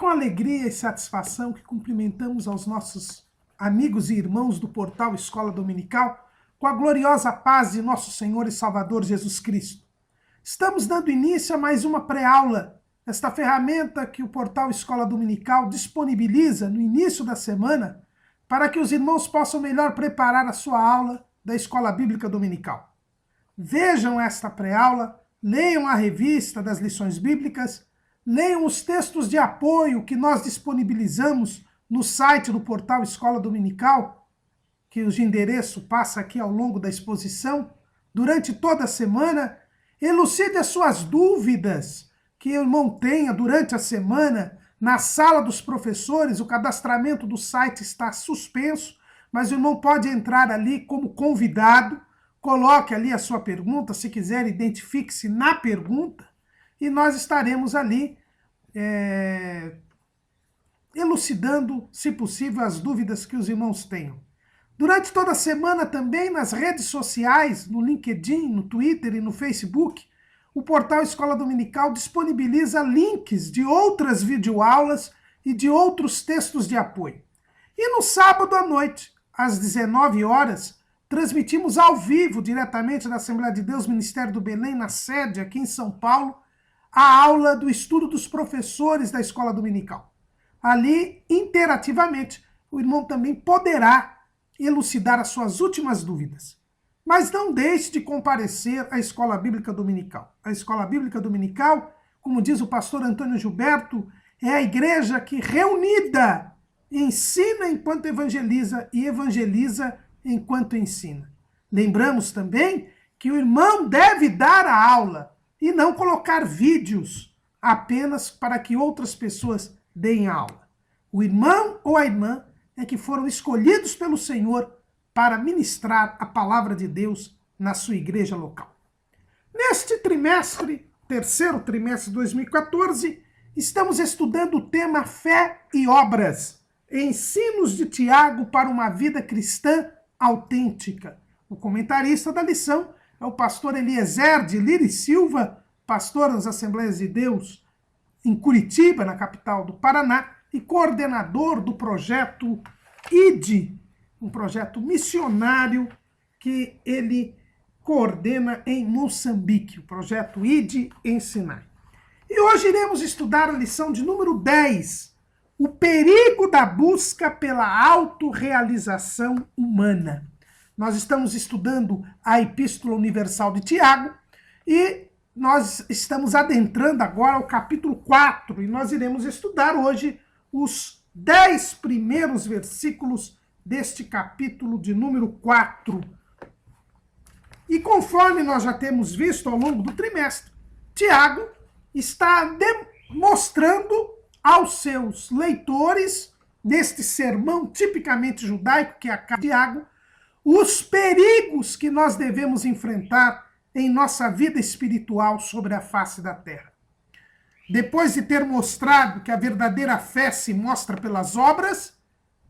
com alegria e satisfação que cumprimentamos aos nossos amigos e irmãos do portal Escola Dominical com a gloriosa paz de nosso Senhor e Salvador Jesus Cristo. Estamos dando início a mais uma pré-aula, esta ferramenta que o portal Escola Dominical disponibiliza no início da semana para que os irmãos possam melhor preparar a sua aula da Escola Bíblica Dominical. Vejam esta pré-aula, leiam a revista das lições bíblicas, leiam os textos de apoio que nós disponibilizamos no site do portal Escola Dominical, que o endereço passa aqui ao longo da exposição, durante toda a semana. Elucide as suas dúvidas que o irmão tenha durante a semana na sala dos professores. O cadastramento do site está suspenso, mas o irmão pode entrar ali como convidado. Coloque ali a sua pergunta, se quiser identifique-se na pergunta, e nós estaremos ali elucidando, se possível, as dúvidas que os irmãos tenham. Durante toda a semana também, nas redes sociais, no LinkedIn, no Twitter e no Facebook, o portal Escola Dominical disponibiliza links de outras videoaulas e de outros textos de apoio. E no sábado à noite, às 19 horas, transmitimos ao vivo, diretamente da Assembleia de Deus, Ministério do Belém, na sede aqui em São Paulo, a aula do estudo dos professores da Escola Dominical. Ali, interativamente, o irmão também poderá elucidar as suas últimas dúvidas. Mas não deixe de comparecer à Escola Bíblica Dominical. A Escola Bíblica Dominical, como diz o pastor Antônio Gilberto, é a igreja que, reunida, ensina enquanto evangeliza e evangeliza enquanto ensina. Lembramos também que o irmão deve dar a aula e não colocar vídeos apenas para que outras pessoas deem a aula. O irmão ou a irmã é que foram escolhidos pelo Senhor para ministrar a palavra de Deus na sua igreja local. Neste trimestre, terceiro trimestre de 2014, estamos estudando o tema Fé e Obras, ensinos de Tiago para uma vida cristã autêntica. O comentarista da lição é o pastor Eliezer de Lira e Silva, pastor das Assembleias de Deus em Curitiba, na capital do Paraná, e coordenador do projeto ID, um projeto missionário que ele coordena em Moçambique, o projeto ID em Sinai. E hoje iremos estudar a lição de número 10, o perigo da busca pela autorrealização humana. Nós estamos estudando a Epístola Universal de Tiago e nós estamos adentrando agora ao capítulo 4 e nós iremos estudar hoje os 10 primeiros versículos deste capítulo de número 4. E conforme nós já temos visto ao longo do trimestre, Tiago está demonstrando aos seus leitores, neste sermão tipicamente judaico, que é a carta de Tiago, os perigos que nós devemos enfrentar em nossa vida espiritual sobre a face da terra. Depois de ter mostrado que a verdadeira fé se mostra pelas obras,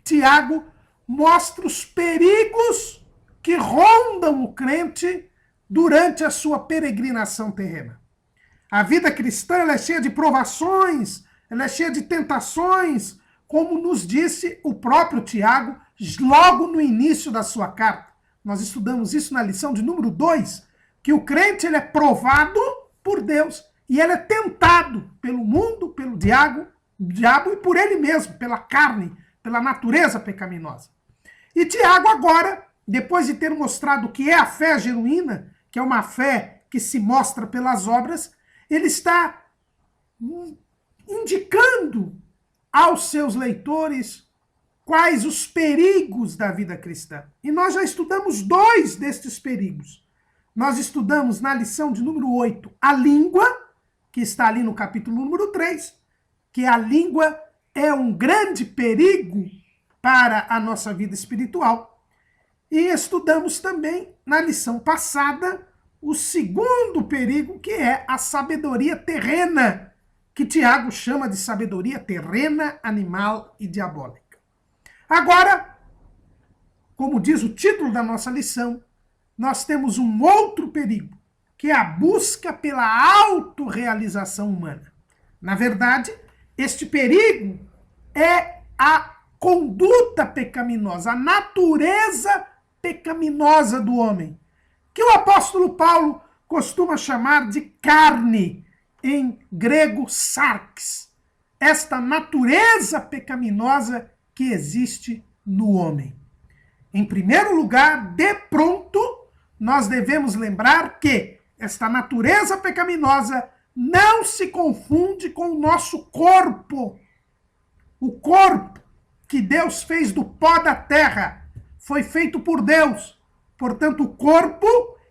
Tiago mostra os perigos que rondam o crente durante a sua peregrinação terrena. A vida cristã ela é cheia de provações, ela é cheia de tentações, como nos disse o próprio Tiago logo no início da sua carta. Nós estudamos isso na lição de número 2, que o crente ele é provado por Deus e ele é tentado pelo mundo, pelo diabo e por ele mesmo, pela carne, pela natureza pecaminosa. E Tiago agora, depois de ter mostrado o que é a fé genuína, que é uma fé que se mostra pelas obras, ele está indicando aos seus leitores quais os perigos da vida cristã. E nós já estudamos 2 destes perigos. Nós estudamos na lição de número 8 a língua, que está ali no capítulo número 3, que a língua é um grande perigo para a nossa vida espiritual. E estudamos também na lição passada o segundo perigo, que é a sabedoria terrena, que Tiago chama de sabedoria terrena, animal e diabólica. Agora, como diz o título da nossa lição, nós temos um outro perigo, que é a busca pela autorrealização humana. Na verdade, Este perigo é a conduta pecaminosa, a natureza pecaminosa do homem, que o apóstolo Paulo costuma chamar de carne, em grego sarx. Esta natureza pecaminosa que existe no homem. Em primeiro lugar, de pronto, nós devemos lembrar que esta natureza pecaminosa não se confunde com o nosso corpo. O corpo que Deus fez do pó da terra foi feito por Deus. Portanto, o corpo,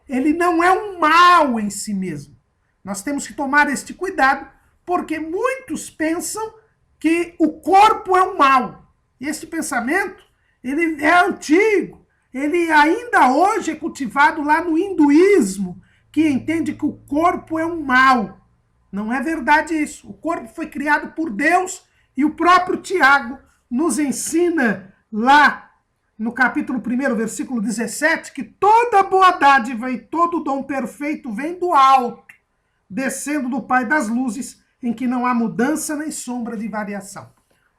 ele não é um mal em si mesmo. Nós temos que tomar este cuidado, porque muitos pensam que o corpo é um mal. E este pensamento, ele é antigo. Ele ainda hoje é cultivado lá no hinduísmo, que entende que o corpo é um mal. Não é verdade isso. O corpo foi criado por Deus e o próprio Tiago nos ensina lá no capítulo 1, versículo 17, que toda boa dádiva e todo dom perfeito vem do alto, descendo do Pai das luzes, em que não há mudança nem sombra de variação.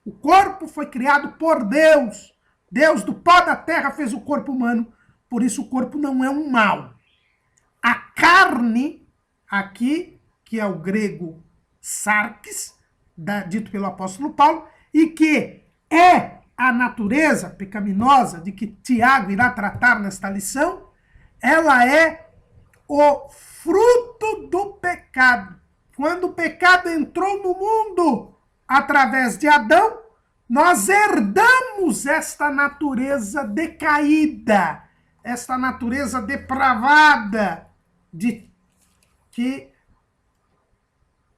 O corpo foi criado por Deus. Deus, do pó da terra, fez o corpo humano, por isso o corpo não é um mal. A carne, aqui, que é o grego sarx, dito pelo apóstolo Paulo, e que é a natureza pecaminosa de que Tiago irá tratar nesta lição, ela é o fruto do pecado. Quando o pecado entrou no mundo através de Adão, nós herdamos esta natureza decaída, esta natureza depravada que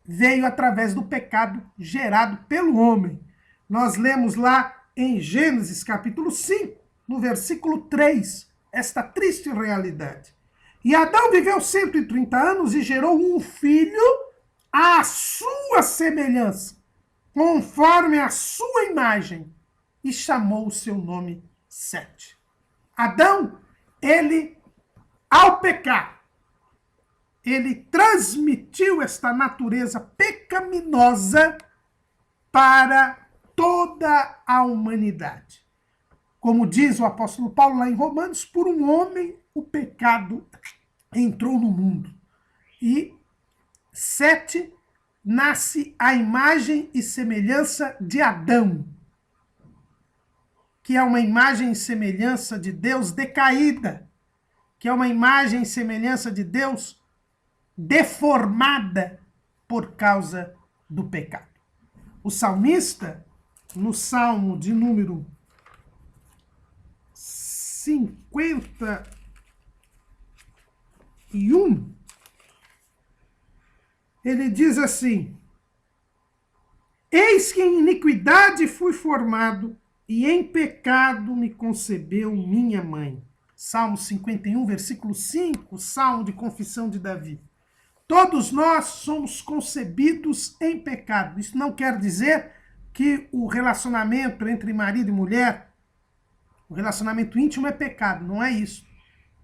veio através do pecado gerado pelo homem. Nós lemos lá em Gênesis capítulo 5, no versículo 3, esta triste realidade. E Adão viveu 130 anos e gerou um filho à sua semelhança, conforme a sua imagem, e chamou o seu nome Sete. Adão, ele, ao pecar, ele transmitiu esta natureza pecaminosa para toda a humanidade. Como diz o apóstolo Paulo lá em Romanos, por um homem o pecado entrou no mundo. E Sete nasce a imagem e semelhança de Adão, que é uma imagem e semelhança de Deus decaída, que é uma imagem e semelhança de Deus deformada por causa do pecado. O salmista, no Salmo de número 51, ele diz assim: eis que em iniquidade fui formado, e em pecado me concebeu minha mãe. Salmo 51, versículo 5, Salmo de confissão de Davi. Todos nós somos concebidos em pecado. Isso não quer dizer que o relacionamento entre marido e mulher, o relacionamento íntimo é pecado, não é isso.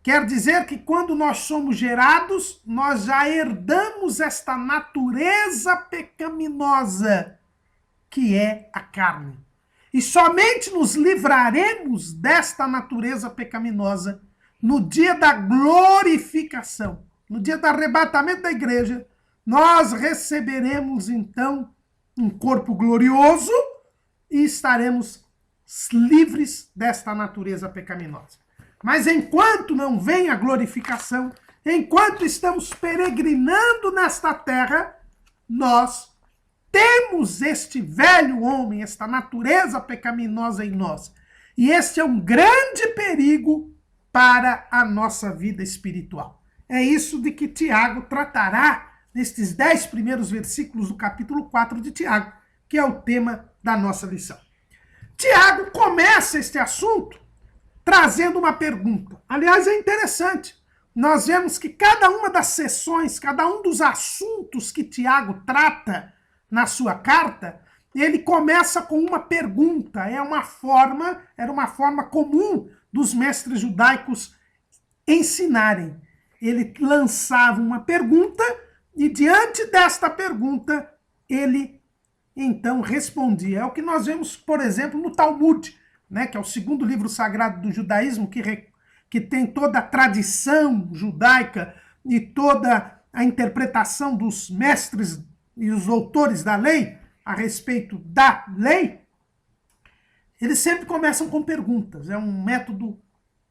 Quer dizer que quando nós somos gerados, nós já herdamos esta natureza pecaminosa, que é a carne. E somente nos livraremos desta natureza pecaminosa no dia da glorificação, no dia do arrebatamento da igreja. Nós receberemos, então, um corpo glorioso e estaremos livres desta natureza pecaminosa. Mas enquanto não vem a glorificação, enquanto estamos peregrinando nesta terra, nós temos este velho homem, esta natureza pecaminosa em nós. E este é um grande perigo para a nossa vida espiritual. É isso de que Tiago tratará nestes 10 primeiros versículos do capítulo 4 de Tiago, que é o tema da nossa lição. Tiago começa este assunto trazendo uma pergunta. Aliás, é interessante. Nós vemos que cada uma das sessões, cada um dos assuntos que Tiago trata na sua carta, ele começa com uma pergunta. Era uma forma comum dos mestres judaicos ensinarem. Ele lançava uma pergunta e, diante desta pergunta, ele então respondia. É o que nós vemos, por exemplo, no Talmud, né, que é o segundo livro sagrado do judaísmo, que tem toda a tradição judaica e toda a interpretação dos mestres e os autores da lei a respeito da lei. Eles sempre começam com perguntas. É um método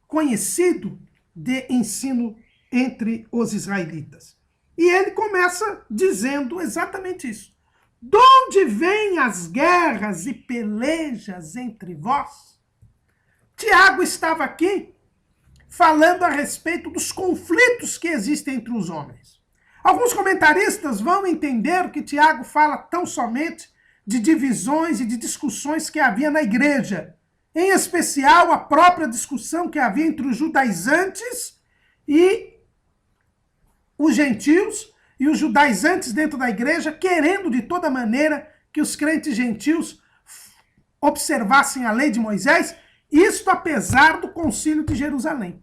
conhecido de ensino entre os israelitas. E ele começa dizendo exatamente isso. De onde vêm as guerras e pelejas entre vós? Tiago estava aqui falando a respeito dos conflitos que existem entre os homens. Alguns comentaristas vão entender que Tiago fala tão somente de divisões e de discussões que havia na igreja, em especial a própria discussão que havia entre os judaizantes e os gentios, e os judaizantes dentro da igreja, querendo de toda maneira que os crentes gentios observassem a lei de Moisés, isto apesar do concílio de Jerusalém.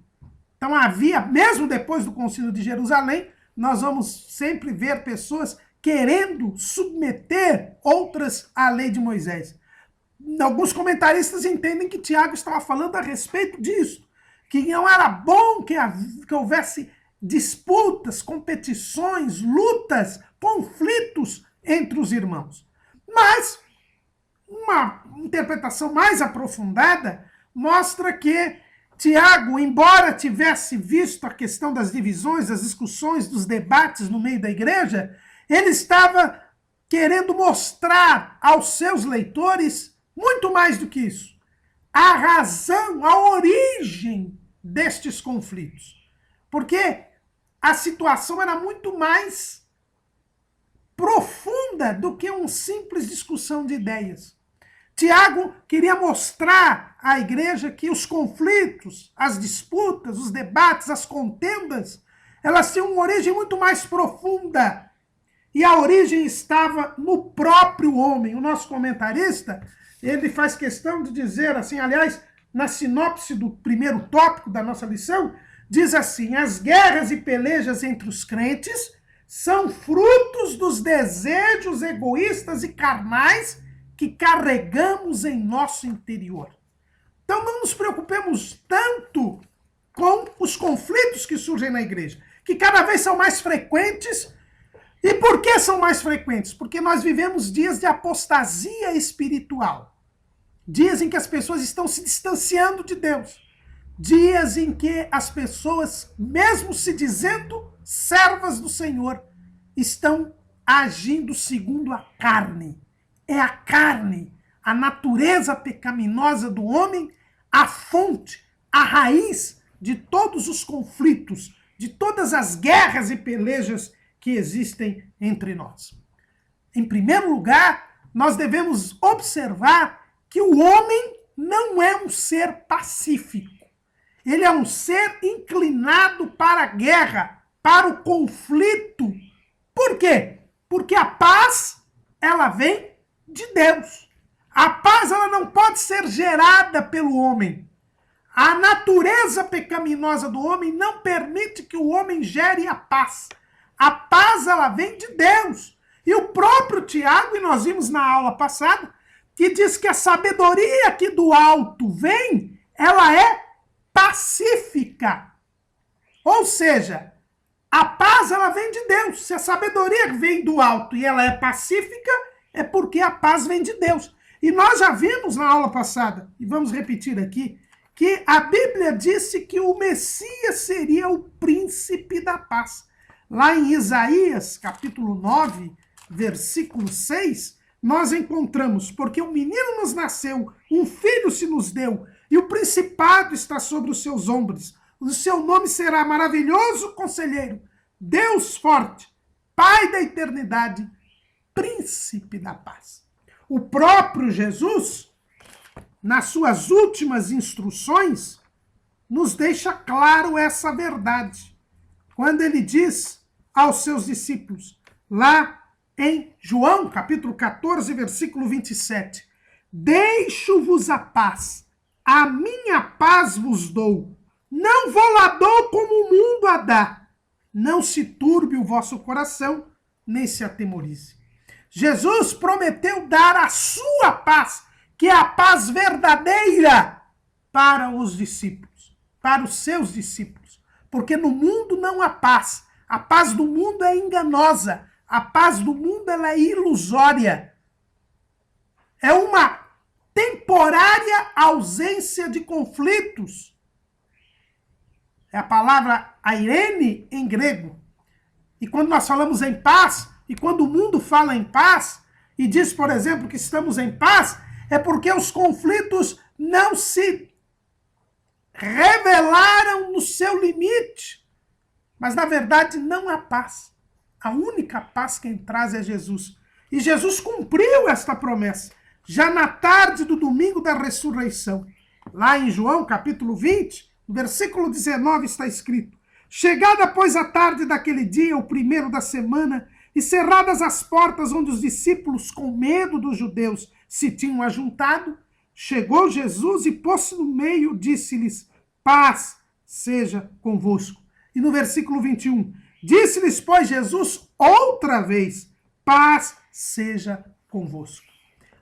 Então havia, mesmo depois do concílio de Jerusalém, nós vamos sempre ver pessoas querendo submeter outras à lei de Moisés. Alguns comentaristas entendem que Tiago estava falando a respeito disso, que não era bom que houvesse disputas, competições, lutas, conflitos entre os irmãos. Mas uma interpretação mais aprofundada mostra que Tiago, embora tivesse visto a questão das divisões, das discussões, dos debates no meio da igreja, ele estava querendo mostrar aos seus leitores muito mais do que isso. A razão, a origem destes conflitos. Porque a situação era muito mais profunda do que uma simples discussão de ideias. Tiago queria mostrar à igreja que os conflitos, as disputas, os debates, as contendas, elas tinham uma origem muito mais profunda. E a origem estava no próprio homem. O nosso comentarista, ele faz questão de dizer assim, aliás, na sinopse do primeiro tópico da nossa lição, diz assim: as guerras e pelejas entre os crentes são frutos dos desejos egoístas e carnais que carregamos em nosso interior. Então não nos preocupemos tanto com os conflitos que surgem na igreja, que cada vez são mais frequentes. E por que são mais frequentes? Porque nós vivemos dias de apostasia espiritual. Dias em que as pessoas estão se distanciando de Deus. Dias em que as pessoas, mesmo se dizendo servas do Senhor, estão agindo segundo a carne. É a carne, a natureza pecaminosa do homem, a fonte, a raiz de todos os conflitos, de todas as guerras e pelejas que existem entre nós. Em primeiro lugar, nós devemos observar que o homem não é um ser pacífico. Ele é um ser inclinado para a guerra, para o conflito. Por quê? Porque a paz, ela vem de Deus. A paz, ela não pode ser gerada pelo homem. A natureza pecaminosa do homem não permite que o homem gere a paz. A paz, ela vem de Deus. E o próprio Tiago, e nós vimos na aula passada, que diz que a sabedoria que do alto vem, ela é pacífica. Ou seja, a paz, ela vem de Deus. Se a sabedoria vem do alto e ela é pacífica, é porque a paz vem de Deus. E nós já vimos na aula passada, e vamos repetir aqui, que a Bíblia disse que o Messias seria o príncipe da paz. Lá em Isaías, capítulo 9, versículo 6, nós encontramos: porque um menino nos nasceu, um filho se nos deu, e o principado está sobre os seus ombros. O seu nome será Maravilhoso Conselheiro, Deus Forte, Pai da Eternidade, Príncipe da Paz. O próprio Jesus, nas suas últimas instruções, nos deixa claro essa verdade. Quando ele diz aos seus discípulos, lá em João, capítulo 14, versículo 27, deixo-vos a paz, a minha paz vos dou, não vou lá dou como o mundo a dá, não se turbe o vosso coração, nem se atemorize. Jesus prometeu dar a sua paz, que é a paz verdadeira, para os discípulos, para os seus discípulos. Porque no mundo não há paz. A paz do mundo é enganosa. A paz do mundo ela é ilusória. É uma temporária ausência de conflitos. É a palavra airene em grego. E quando nós falamos em paz, e quando o mundo fala em paz, e diz, por exemplo, que estamos em paz, é porque os conflitos não se revelaram no seu limite. Mas, na verdade, não há paz. A única paz quem traz é Jesus. E Jesus cumpriu esta promessa, já na tarde do domingo da ressurreição. Lá em João, capítulo 20, no versículo 19, está escrito: chegada, pois, a tarde daquele dia, o primeiro da semana, e cerradas as portas onde os discípulos, com medo dos judeus, se tinham ajuntado, chegou Jesus e pôs-se no meio, disse-lhes: paz seja convosco. E no versículo 21, disse-lhes, pois, Jesus outra vez: paz seja convosco.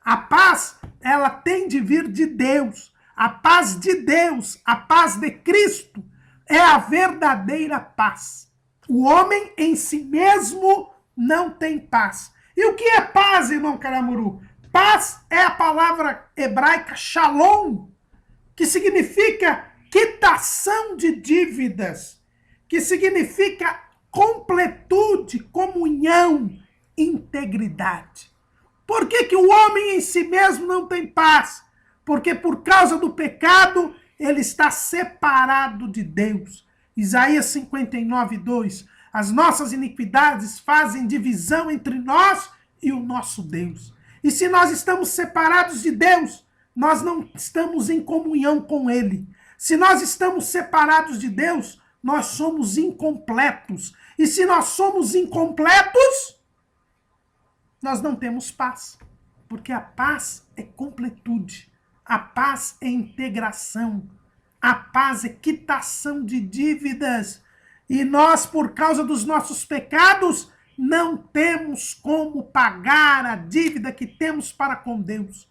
A paz, ela tem de vir de Deus. A paz de Deus, a paz de Cristo, é a verdadeira paz. O homem em si mesmo não tem paz. E o que é paz, irmão Caramuru? Paz é a palavra hebraica shalom, que significa quitação de dívidas, que significa completude, comunhão, integridade. Por que que o homem em si mesmo não tem paz? Porque por causa do pecado, ele está separado de Deus. Isaías 59, 2. As nossas iniquidades fazem divisão entre nós e o nosso Deus. E se nós estamos separados de Deus, nós não estamos em comunhão com Ele. Se nós estamos separados de Deus, nós somos incompletos. E se nós somos incompletos, nós não temos paz. Porque a paz é completude. A paz é integração. A paz é quitação de dívidas. E nós, por causa dos nossos pecados, não temos como pagar a dívida que temos para com Deus.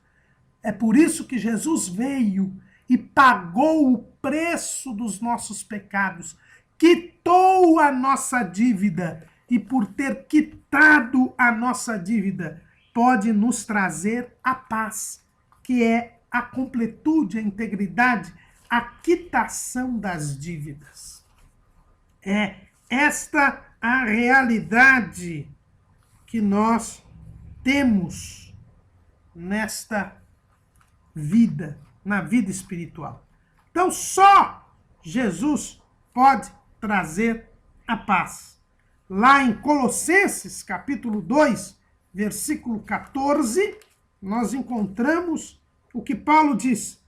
É por isso que Jesus veio e pagou o preço dos nossos pecados, quitou a nossa dívida, e por ter quitado a nossa dívida, pode nos trazer a paz, que é a completude, a integridade, a quitação das dívidas. É esta a realidade que nós temos nesta vida, na vida espiritual. Então, só Jesus pode trazer a paz. Lá em Colossenses, capítulo 2, versículo 14, nós encontramos o que Paulo diz.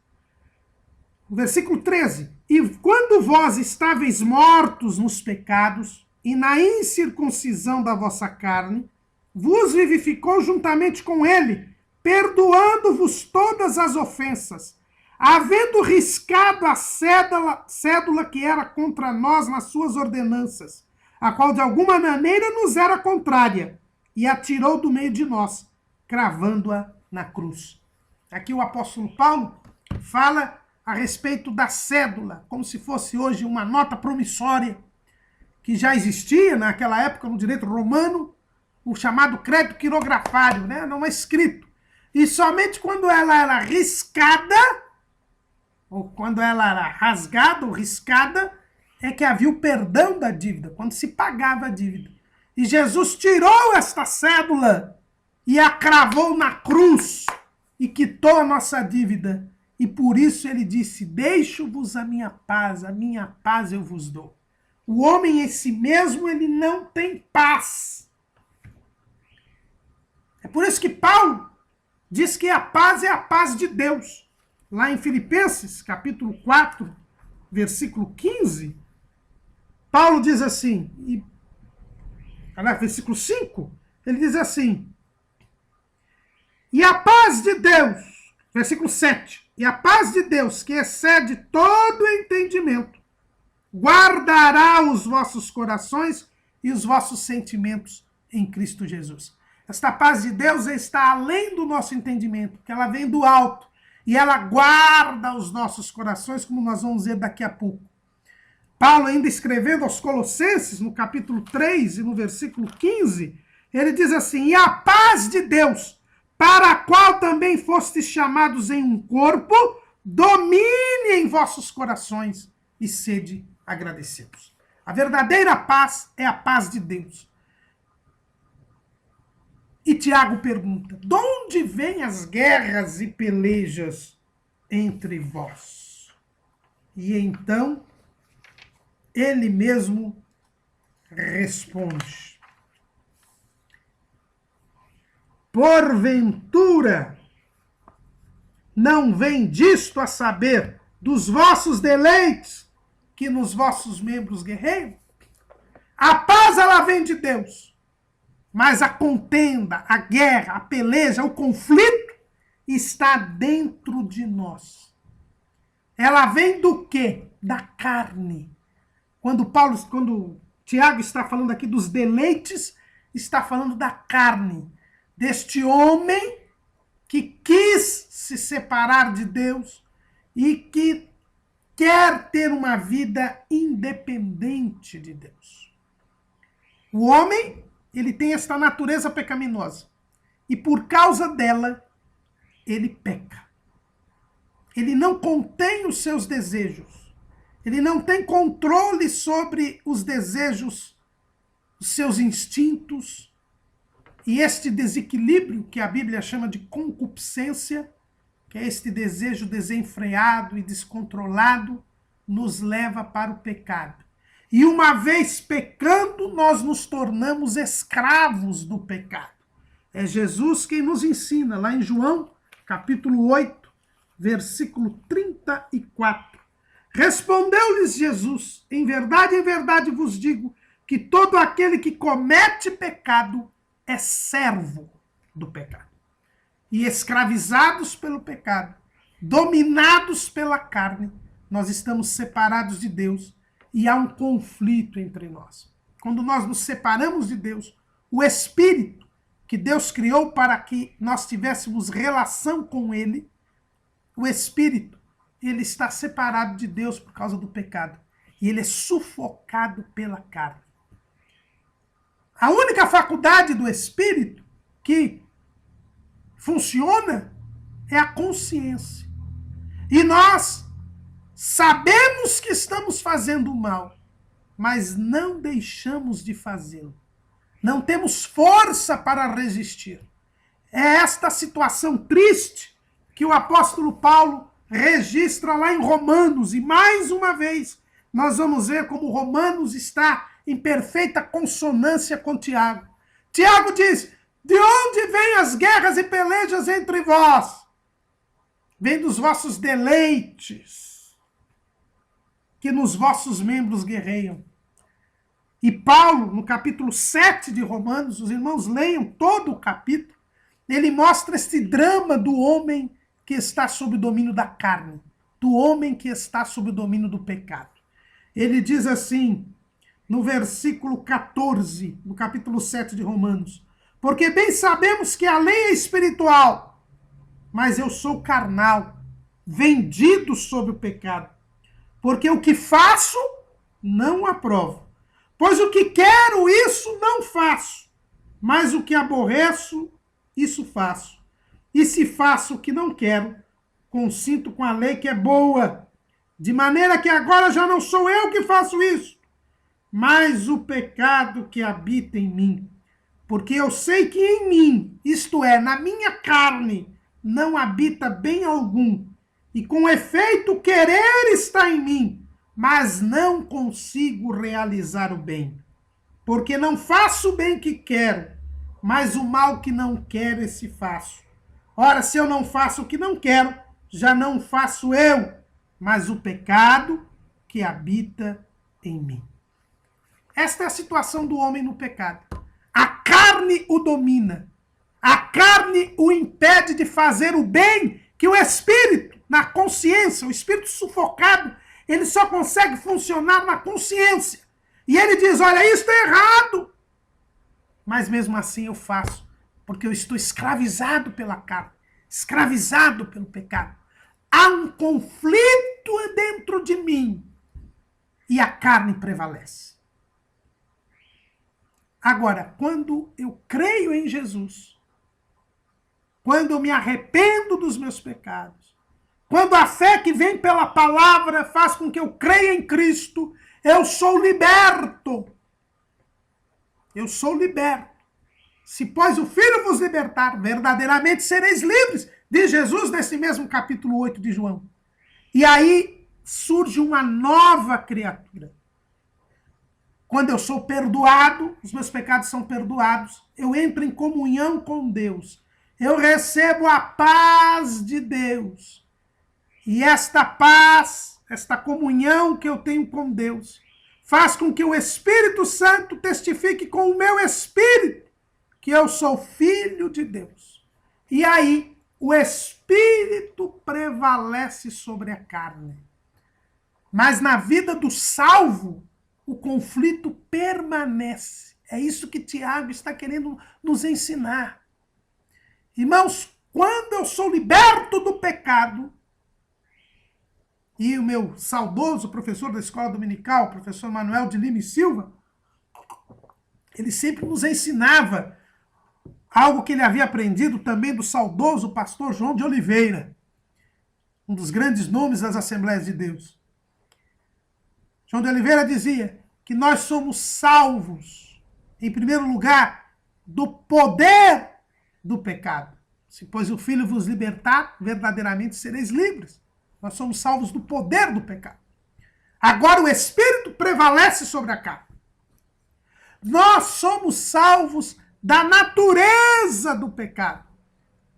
Versículo 13. E quando vós estáveis mortos nos pecados e na incircuncisão da vossa carne, vos vivificou juntamente com ele, perdoando-vos todas as ofensas, havendo riscado a cédula que era contra nós nas suas ordenanças, a qual de alguma maneira nos era contrária, e a tirou do meio de nós, cravando-a na cruz. Aqui o apóstolo Paulo fala a respeito da cédula, como se fosse hoje uma nota promissória, que já existia naquela época no direito romano, o chamado crédito quirografário, né? Não é escrito. E somente quando ela era riscada, ou quando ela era rasgada ou riscada, é que havia o perdão da dívida, quando se pagava a dívida. E Jesus tirou esta cédula e a cravou na cruz e quitou a nossa dívida. E por isso ele disse: deixo-vos a minha paz eu vos dou. O homem em si mesmo, ele não tem paz. É por isso que Paulo diz que a paz é a paz de Deus. Lá em Filipenses, capítulo 4, versículo 15, Paulo diz assim, versículo 5, ele diz assim: e a paz de Deus, versículo 7, e a paz de Deus, que excede todo entendimento, guardará os vossos corações e os vossos sentimentos em Cristo Jesus. Esta paz de Deus está além do nosso entendimento, porque ela vem do alto e ela guarda os nossos corações, como nós vamos ver daqui a pouco. Paulo, ainda escrevendo aos Colossenses, no capítulo 3 e no versículo 15, ele diz assim: e a paz de Deus, para a qual também fostes chamados em um corpo, domine em vossos corações e sede agradecidos. A verdadeira paz é a paz de Deus. E Tiago pergunta: de onde vêm as guerras e pelejas entre vós? E então ele mesmo responde: porventura não vem disto a saber dos vossos deleites que nos vossos membros guerreiam? A paz, ela vem de Deus, mas a contenda, a guerra, a peleja, o conflito está dentro de nós. Ela vem do quê? Da carne. Quando Tiago está falando aqui dos deleites, está falando da carne, deste homem que quis se separar de Deus e que quer ter uma vida independente de Deus. O homem, ele tem esta natureza pecaminosa e por causa dela, ele peca. Ele não contém os seus desejos. Ele não tem controle sobre os desejos, os seus instintos. E este desequilíbrio, que a Bíblia chama de concupiscência, que é este desejo desenfreado e descontrolado, nos leva para o pecado. E uma vez pecando, nós nos tornamos escravos do pecado. É Jesus quem nos ensina, lá em João, capítulo 8, versículo 34. Respondeu-lhes Jesus: em verdade vos digo, que todo aquele que comete pecado é servo do pecado. E escravizados pelo pecado, dominados pela carne, nós estamos separados de Deus e há um conflito entre nós. Quando nós nos separamos de Deus, o Espírito que Deus criou para que nós tivéssemos relação com Ele, o Espírito, ele está separado de Deus por causa do pecado. E ele é sufocado pela carne. A única faculdade do Espírito que funciona é a consciência. E nós sabemos que estamos fazendo mal, mas não deixamos de fazê-lo. Não temos força para resistir. É esta situação triste que o apóstolo Paulo registra lá em Romanos. E mais uma vez, nós vamos ver como Romanos está em perfeita consonância com Tiago. Tiago diz: de onde vêm as guerras e pelejas entre vós? Vem dos vossos deleites, que nos vossos membros guerreiam. E Paulo, no capítulo 7 de Romanos, os irmãos leiam todo o capítulo, ele mostra este drama do homem que está sob o domínio da carne, do homem que está sob o domínio do pecado. Ele diz assim, no versículo 14, no capítulo 7 de Romanos: porque bem sabemos que a lei é espiritual, mas eu sou carnal, vendido sob o pecado. Porque o que faço, não aprovo. Pois o que quero, isso não faço. Mas o que aborreço, isso faço. E se faço o que não quero, consinto com a lei que é boa. De maneira que agora já não sou eu que faço isso, mas o pecado que habita em mim. Porque eu sei que em mim, isto é, na minha carne, não habita bem algum. E com efeito, o querer está em mim, mas não consigo realizar o bem. Porque não faço o bem que quero, mas o mal que não quero, esse faço. Ora, se eu não faço o que não quero, já não faço eu, mas o pecado que habita em mim. Esta é a situação do homem no pecado. A carne o domina. A carne o impede de fazer o bem que o espírito, na consciência, o espírito sufocado, ele só consegue funcionar na consciência. E ele diz: olha, isso é errado. Mas mesmo assim eu faço, porque eu estou escravizado pela carne, escravizado pelo pecado. Há um conflito dentro de mim e a carne prevalece. Agora, quando eu creio em Jesus, quando eu me arrependo dos meus pecados, quando a fé que vem pela palavra faz com que eu creia em Cristo, eu sou liberto. Eu sou liberto. Se, pois, o Filho vos libertar, verdadeiramente sereis livres, diz Jesus nesse mesmo capítulo 8 de João. E aí surge uma nova criatura. Quando eu sou perdoado, os meus pecados são perdoados, eu entro em comunhão com Deus. Eu recebo a paz de Deus. E esta paz, esta comunhão que eu tenho com Deus, faz com que o Espírito Santo testifique com o meu espírito que eu sou filho de Deus. E aí, o Espírito prevalece sobre a carne. Mas na vida do salvo, o conflito permanece. É isso que Tiago está querendo nos ensinar. Irmãos, quando eu sou liberto do pecado, e o meu saudoso professor da escola dominical, o professor Manuel de Lima e Silva, ele sempre nos ensinava algo que ele havia aprendido também do saudoso pastor João de Oliveira, um dos grandes nomes das Assembleias de Deus. João de Oliveira dizia que nós somos salvos, em primeiro lugar, do poder do pecado. Se, pois, o Filho vos libertar, verdadeiramente sereis livres. Nós somos salvos do poder do pecado. Agora o Espírito prevalece sobre a carne. Nós somos salvos da natureza do pecado.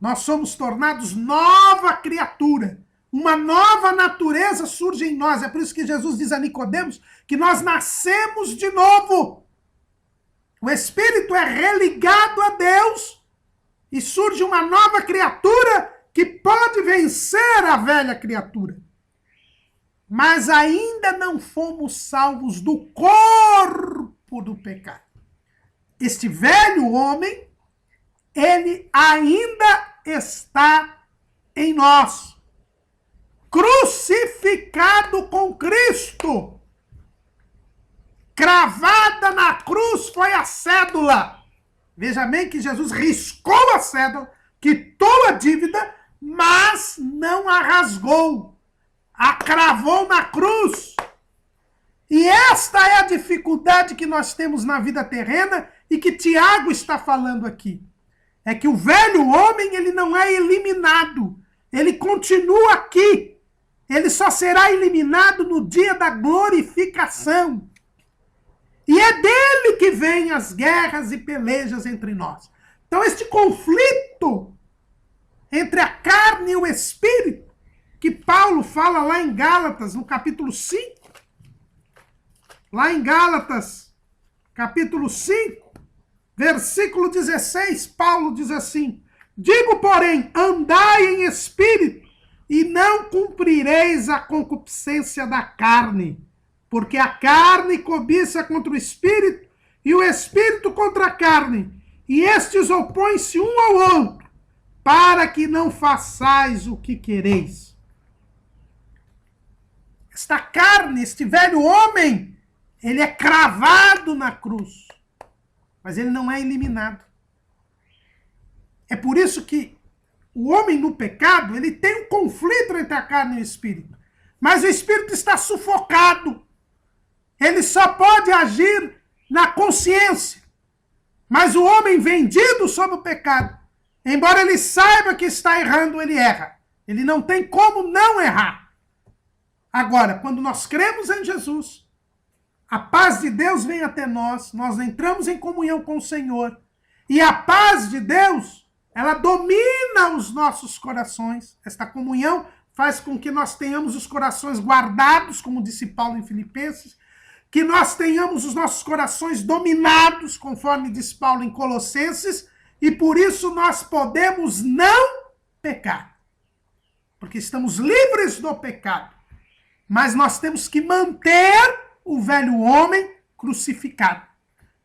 Nós somos tornados nova criatura. Uma nova natureza surge em nós. É por isso que Jesus diz a Nicodemos que nós nascemos de novo. O Espírito é religado a Deus e surge uma nova criatura que pode vencer a velha criatura. Mas ainda não fomos salvos do corpo do pecado. Este velho homem, ele ainda está em nós. Crucificado com Cristo. Cravada na cruz foi a cédula. Veja bem que Jesus riscou a cédula, quitou a dívida, mas não a rasgou. A cravou na cruz. E esta é a dificuldade que nós temos na vida terrena e que Tiago está falando aqui. É que o velho homem, ele não é eliminado. Ele continua aqui. Ele só será eliminado no dia da glorificação. E é dele que vêm as guerras e pelejas entre nós. Então, este conflito entre a carne e o espírito, que Paulo fala lá em Gálatas, no capítulo 5. Lá em Gálatas, capítulo 5, versículo 16, Paulo diz assim: digo, porém, andai em espírito, e não cumprireis a concupiscência da carne, porque a carne cobiça contra o espírito, e o espírito contra a carne, e estes opõem-se um ao outro, para que não façais o que quereis. Esta carne, este velho homem, ele é cravado na cruz, mas ele não é eliminado. É por isso que o homem no pecado, ele tem um conflito entre a carne e o espírito, mas o espírito está sufocado. Ele só pode agir na consciência. Mas o homem vendido sob o pecado, embora ele saiba que está errando, ele erra. Ele não tem como não errar. Agora, quando nós cremos em Jesus, a paz de Deus vem até nós, nós entramos em comunhão com o Senhor, e a paz de Deus, ela domina os nossos corações. Esta comunhão faz com que nós tenhamos os corações guardados, como disse Paulo em Filipenses, que nós tenhamos os nossos corações dominados, conforme diz Paulo em Colossenses, e por isso nós podemos não pecar, porque estamos livres do pecado, mas nós temos que manter o velho homem crucificado,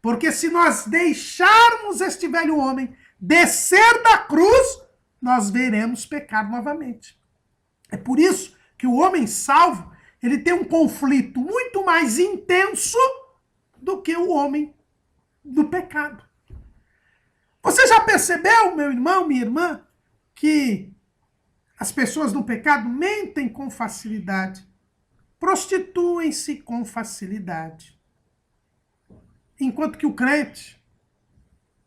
porque se nós deixarmos este velho homem, descer da cruz, nós veremos pecar novamente. É por isso que o homem salvo, ele tem um conflito muito mais intenso do que o homem do pecado. Você já percebeu, meu irmão, minha irmã, que as pessoas no pecado mentem com facilidade, prostituem-se com facilidade, enquanto que o crente,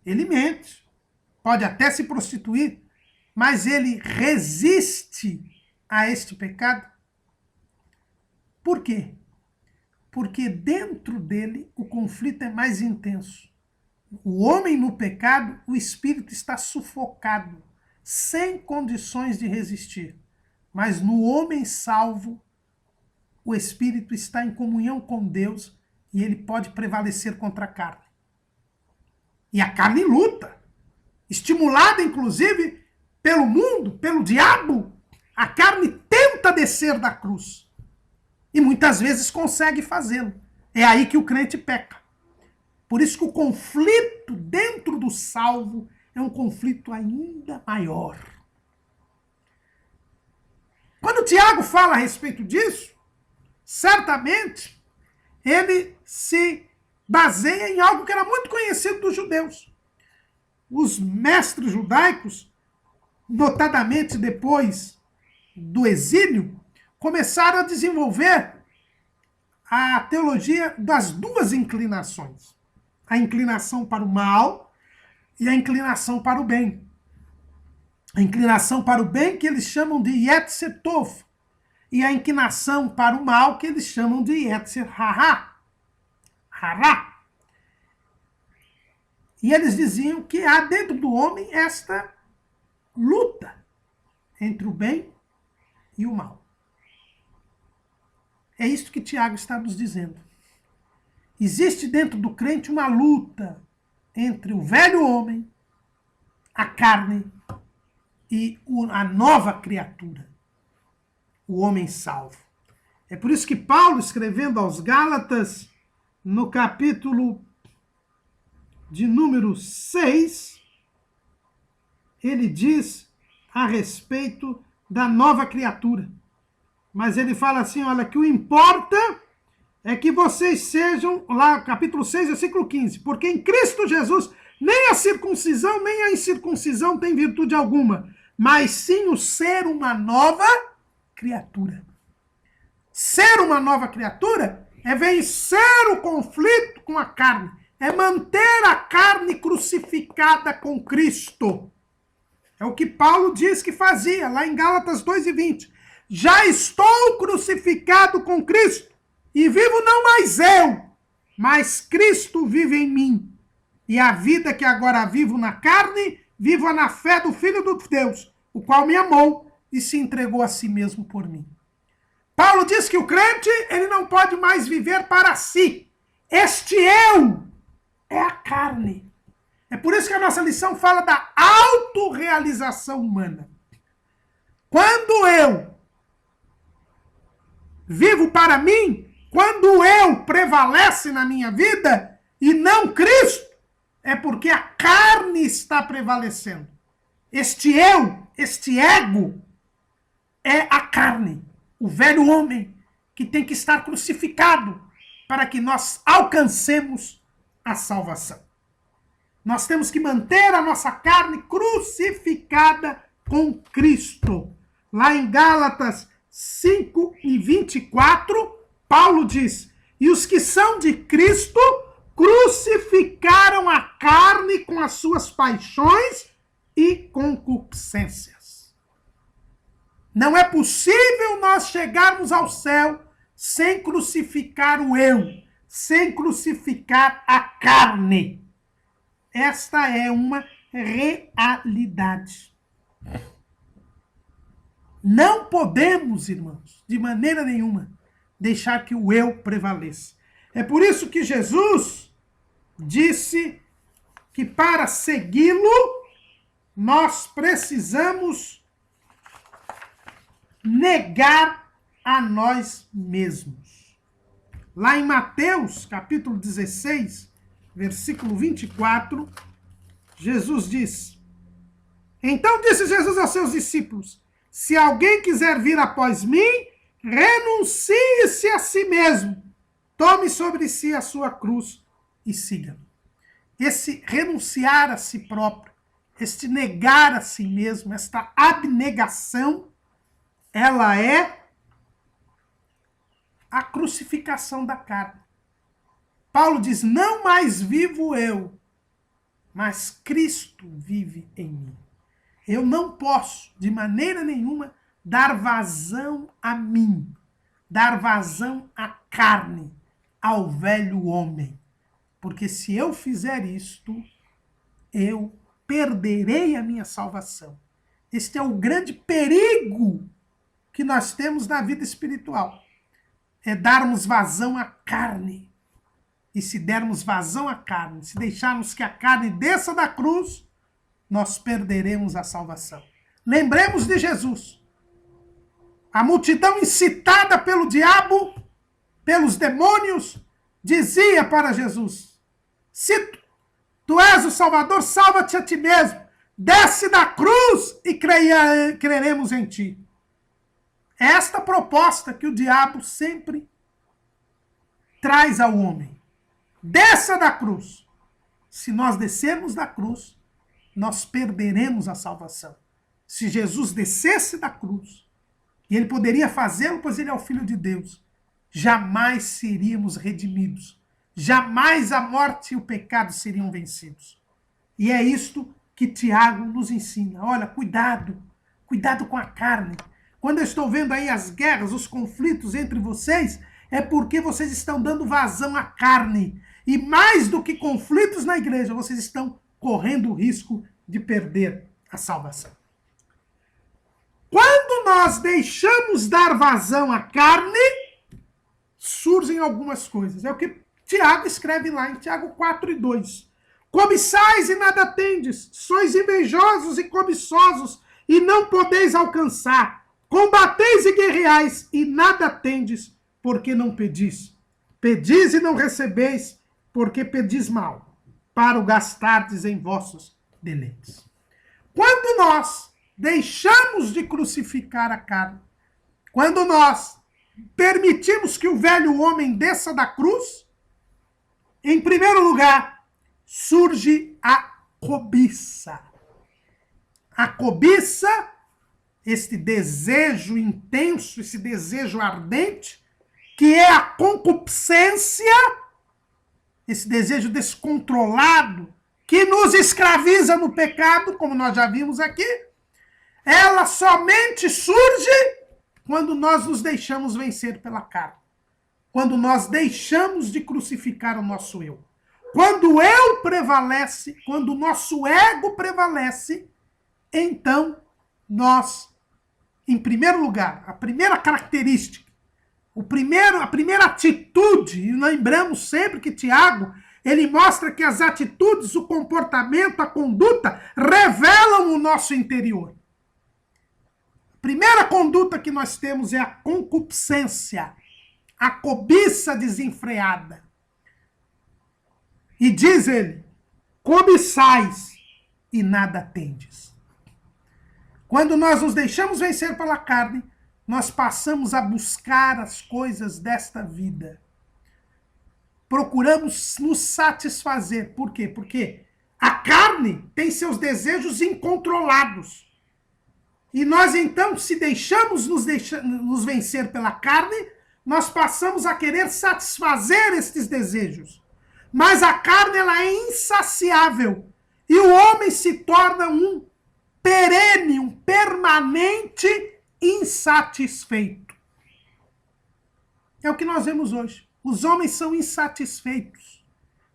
ele mente, pode até se prostituir, mas ele resiste a este pecado. Por quê? Porque dentro dele o conflito é mais intenso. O homem no pecado, o espírito está sufocado, sem condições de resistir. Mas no homem salvo, o espírito está em comunhão com Deus e ele pode prevalecer contra a carne. E a carne luta, estimulada inclusive pelo mundo, pelo diabo. A carne tenta descer da cruz e muitas vezes consegue fazê-lo. É aí que o crente peca. Por isso que o conflito dentro do salvo é um conflito ainda maior. Quando Tiago fala a respeito disso, certamente ele se baseia em algo que era muito conhecido dos judeus. Os mestres judaicos, notadamente depois do exílio, começaram a desenvolver a teologia das duas inclinações. A inclinação para o mal e a inclinação para o bem. A inclinação para o bem que eles chamam de Yetzer Tov. E a inclinação para o mal que eles chamam de Yetzer Hara. E eles diziam que há dentro do homem esta luta entre o bem e o mal. É isso que Tiago está nos dizendo. Existe dentro do crente uma luta entre o velho homem, a carne e a nova criatura, o homem salvo. É por isso que Paulo, escrevendo aos Gálatas, no capítulo de número 6, ele diz a respeito da nova criatura. Mas ele fala assim, olha, que o importa é que vocês sejam, lá capítulo 6, versículo 15, porque em Cristo Jesus nem a circuncisão nem a incircuncisão tem virtude alguma, mas sim o ser uma nova criatura. Ser uma nova criatura é vencer o conflito com a carne, é manter a carne crucificada com Cristo. É o que Paulo diz que fazia, lá em Gálatas 2:20. Já estou crucificado com Cristo, e vivo não mais eu, mas Cristo vive em mim. E a vida que agora vivo na carne, vivo na fé do Filho de Deus, o qual me amou e se entregou a si mesmo por mim. Paulo diz que o crente, ele não pode mais viver para si. Este eu é a carne. É por isso que a nossa lição fala da autorrealização humana. Quando eu vivo para mim, quando eu prevalece na minha vida e não Cristo, é porque a carne está prevalecendo. Este eu, este ego, é a carne, o velho homem que tem que estar crucificado para que nós alcancemos a salvação. Nós temos que manter a nossa carne crucificada com Cristo. Lá em Gálatas 5:24, Paulo diz, e os que são de Cristo crucificaram a carne com as suas paixões e concupiscências. Não é possível nós chegarmos ao céu sem crucificar o eu, sem crucificar a carne. Esta é uma realidade. Não podemos, irmãos, de maneira nenhuma, deixar que o eu prevaleça. É por isso que Jesus disse que para segui-lo, nós precisamos negar a nós mesmos. Lá em Mateus, capítulo 16, versículo 24, Jesus diz, Então disse Jesus aos seus discípulos: se alguém quiser vir após mim, renuncie-se a si mesmo, tome sobre si a sua cruz e siga-me. Esse renunciar a si próprio, este negar a si mesmo, esta abnegação, ela é a crucificação da carne. Paulo diz: não mais vivo eu, mas Cristo vive em mim. Eu não posso, de maneira nenhuma, dar vazão a mim, dar vazão à carne, ao velho homem. Porque se eu fizer isto, eu perderei a minha salvação. Este é o grande perigo que nós temos na vida espiritual. É darmos vazão à carne. E se dermos vazão à carne, se deixarmos que a carne desça da cruz, nós perderemos a salvação. Lembremos de Jesus. A multidão incitada pelo diabo, pelos demônios, dizia para Jesus: se tu és o Salvador, salva-te a ti mesmo. Desce da cruz e creremos em ti. É esta proposta que o diabo sempre traz ao homem. Desça da cruz. Se nós descermos da cruz, nós perderemos a salvação. Se Jesus descesse da cruz, e ele poderia fazê-lo, pois ele é o Filho de Deus, jamais seríamos redimidos. Jamais a morte e o pecado seriam vencidos. E é isto que Tiago nos ensina. Olha, cuidado com a carne. Quando eu estou vendo aí as guerras, os conflitos entre vocês, é porque vocês estão dando vazão à carne. E mais do que conflitos na igreja, vocês estão correndo o risco de perder a salvação. Quando nós deixamos dar vazão à carne, surgem algumas coisas. É o que Tiago escreve lá em Tiago 4:2. Cobiçais e nada tendes, sois invejosos e cobiçosos e não podeis alcançar. Combateis e guerreais e nada tendes, porque não pedis. Pedis e não recebeis, porque pedis mal, para o gastardes em vossos deleites. Quando nós deixamos de crucificar a carne, quando nós permitimos que o velho homem desça da cruz, em primeiro lugar, surge a cobiça. A cobiça, este desejo intenso, esse desejo ardente, que é a concupiscência, esse desejo descontrolado, que nos escraviza no pecado, como nós já vimos aqui, ela somente surge quando nós nos deixamos vencer pela carne. Quando nós deixamos de crucificar o nosso eu. Quando o eu prevalece, quando o nosso ego prevalece, então nós, em primeiro lugar, a primeira característica, a primeira atitude, e lembramos sempre que Tiago, ele mostra que as atitudes, o comportamento, a conduta, revelam o nosso interior. A primeira conduta que nós temos é a concupiscência, a cobiça desenfreada. E diz ele, cobiçais e nada tendes. Quando nós nos deixamos vencer pela carne, nós passamos a buscar as coisas desta vida. Procuramos nos satisfazer. Por quê? Porque a carne tem seus desejos incontrolados. E nós então, se deixamos nos vencer pela carne, nós passamos a querer satisfazer estes desejos. Mas a carne, ela é insaciável. E o homem se torna um perene, um permanente insatisfeito. É o que nós vemos hoje. Os homens são insatisfeitos.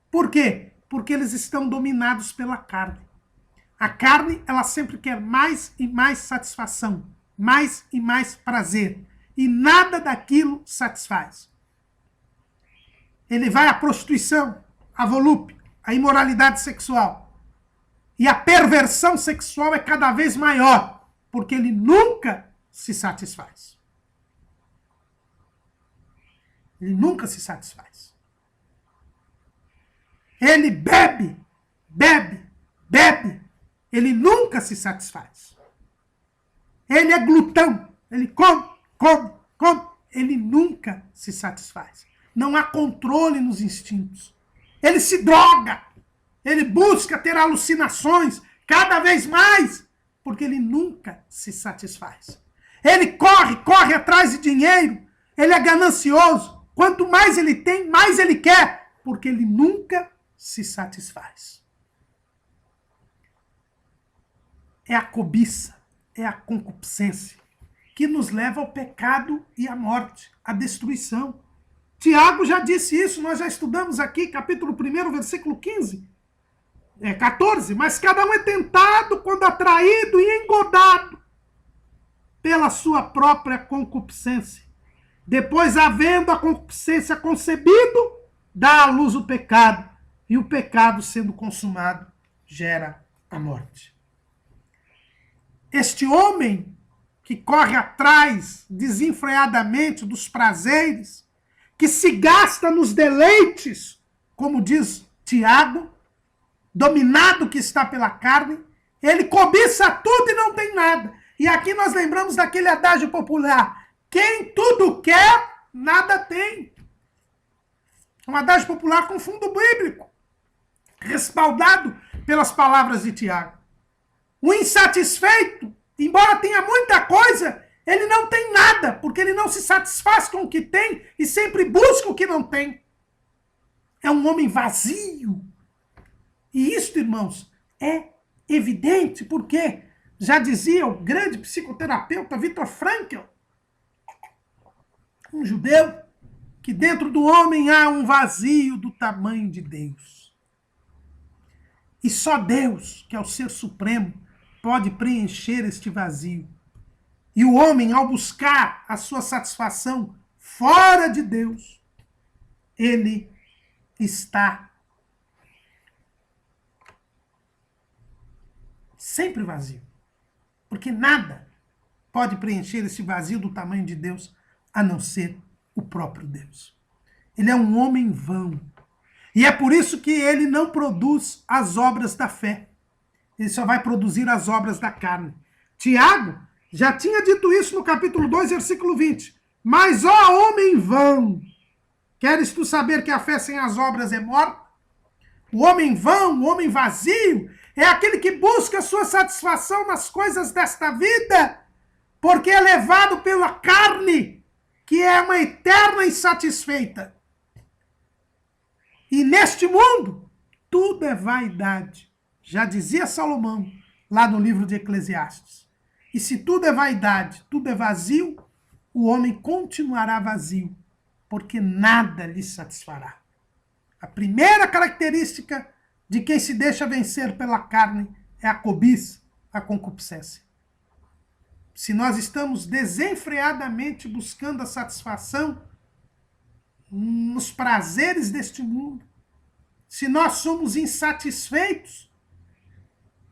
Por quê? Porque eles estão dominados pela carne. A carne, ela sempre quer mais e mais satisfação, mais e mais prazer. E nada daquilo satisfaz. Ele vai à prostituição, à volúpia, à imoralidade sexual. E a perversão sexual é cada vez maior, porque ele nunca se satisfaz. Ele nunca se satisfaz. Ele bebe, bebe, bebe, Ele nunca se satisfaz. Ele é glutão. Ele come, come, come. Ele nunca se satisfaz. Não há controle nos instintos. Ele se droga. Ele busca ter alucinações cada vez mais, porque ele nunca se satisfaz. Ele corre atrás de dinheiro. Ele é ganancioso. Quanto mais ele tem, mais ele quer, porque ele nunca se satisfaz. É a cobiça, é a concupiscência que nos leva ao pecado e à morte, à destruição. Tiago já disse isso, nós já estudamos aqui, capítulo 1, versículo 14. Mas cada um é tentado quando atraído e engodado pela sua própria concupiscência. Depois, havendo a concupiscência concebido, dá à luz o pecado. E o pecado, sendo consumado, gera a morte. Este homem que corre atrás desenfreadamente dos prazeres, que se gasta nos deleites, como diz Tiago, dominado que está pela carne, ele cobiça tudo e não tem nada. E aqui nós lembramos daquele adágio popular: quem tudo quer, nada tem. Um adágio popular com fundo bíblico, respaldado pelas palavras de Tiago. O insatisfeito, embora tenha muita coisa, ele não tem nada, porque ele não se satisfaz com o que tem e sempre busca o que não tem. É um homem vazio. E isso, irmãos, é evidente, porque já dizia o grande psicoterapeuta Viktor Frankl, um judeu, que dentro do homem há um vazio do tamanho de Deus. E só Deus, que é o ser supremo, pode preencher este vazio. E o homem, ao buscar a sua satisfação fora de Deus, ele está sempre vazio. Porque nada pode preencher esse vazio do tamanho de Deus, a não ser o próprio Deus. Ele é um homem vão. E é por isso que ele não produz as obras da fé. Ele só vai produzir as obras da carne. Tiago já tinha dito isso no capítulo 2, versículo 20. Mas, ó homem vão, queres tu saber que a fé sem as obras é morta? O homem vão, o homem vazio, é aquele que busca sua satisfação nas coisas desta vida, porque é levado pela carne, que é uma eterna insatisfeita. E neste mundo, tudo é vaidade. Já dizia Salomão, lá no livro de Eclesiastes. E se tudo é vaidade, tudo é vazio, o homem continuará vazio, porque nada lhe satisfará. A primeira característica de quem se deixa vencer pela carne é a cobiça, a concupiscência. Se nós estamos desenfreadamente buscando a satisfação nos prazeres deste mundo, se nós somos insatisfeitos,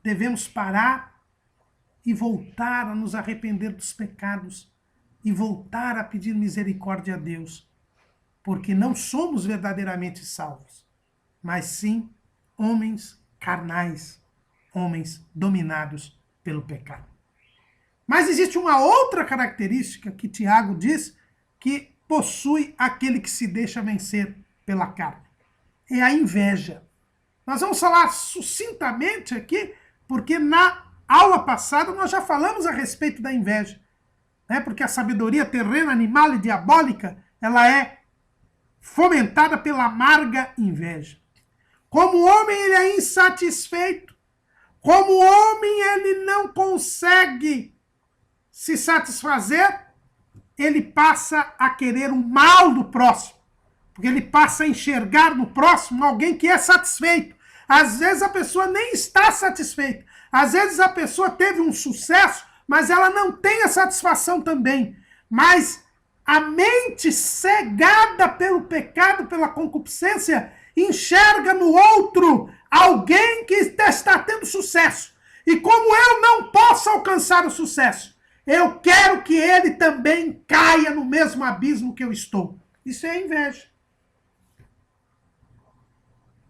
devemos parar e voltar a nos arrepender dos pecados e voltar a pedir misericórdia a Deus, porque não somos verdadeiramente salvos, mas sim homens carnais, homens dominados pelo pecado. Mas existe uma outra característica que Tiago diz que possui aquele que se deixa vencer pela carne. É a inveja. Nós vamos falar sucintamente aqui, porque na aula passada nós já falamos a respeito da inveja. Né? Porque a sabedoria terrena, animal e diabólica, ela é fomentada pela amarga inveja. Como o homem ele é insatisfeito, como o homem ele não consegue se satisfazer, ele passa a querer o mal do próximo. Porque ele passa a enxergar no próximo alguém que é satisfeito. Às vezes a pessoa nem está satisfeita. Às vezes a pessoa teve um sucesso, mas ela não tem a satisfação também. Mas a mente cegada pelo pecado, pela concupiscência, enxerga no outro alguém que está tendo sucesso. E como eu não posso alcançar o sucesso, eu quero que ele também caia no mesmo abismo que eu estou. Isso é inveja.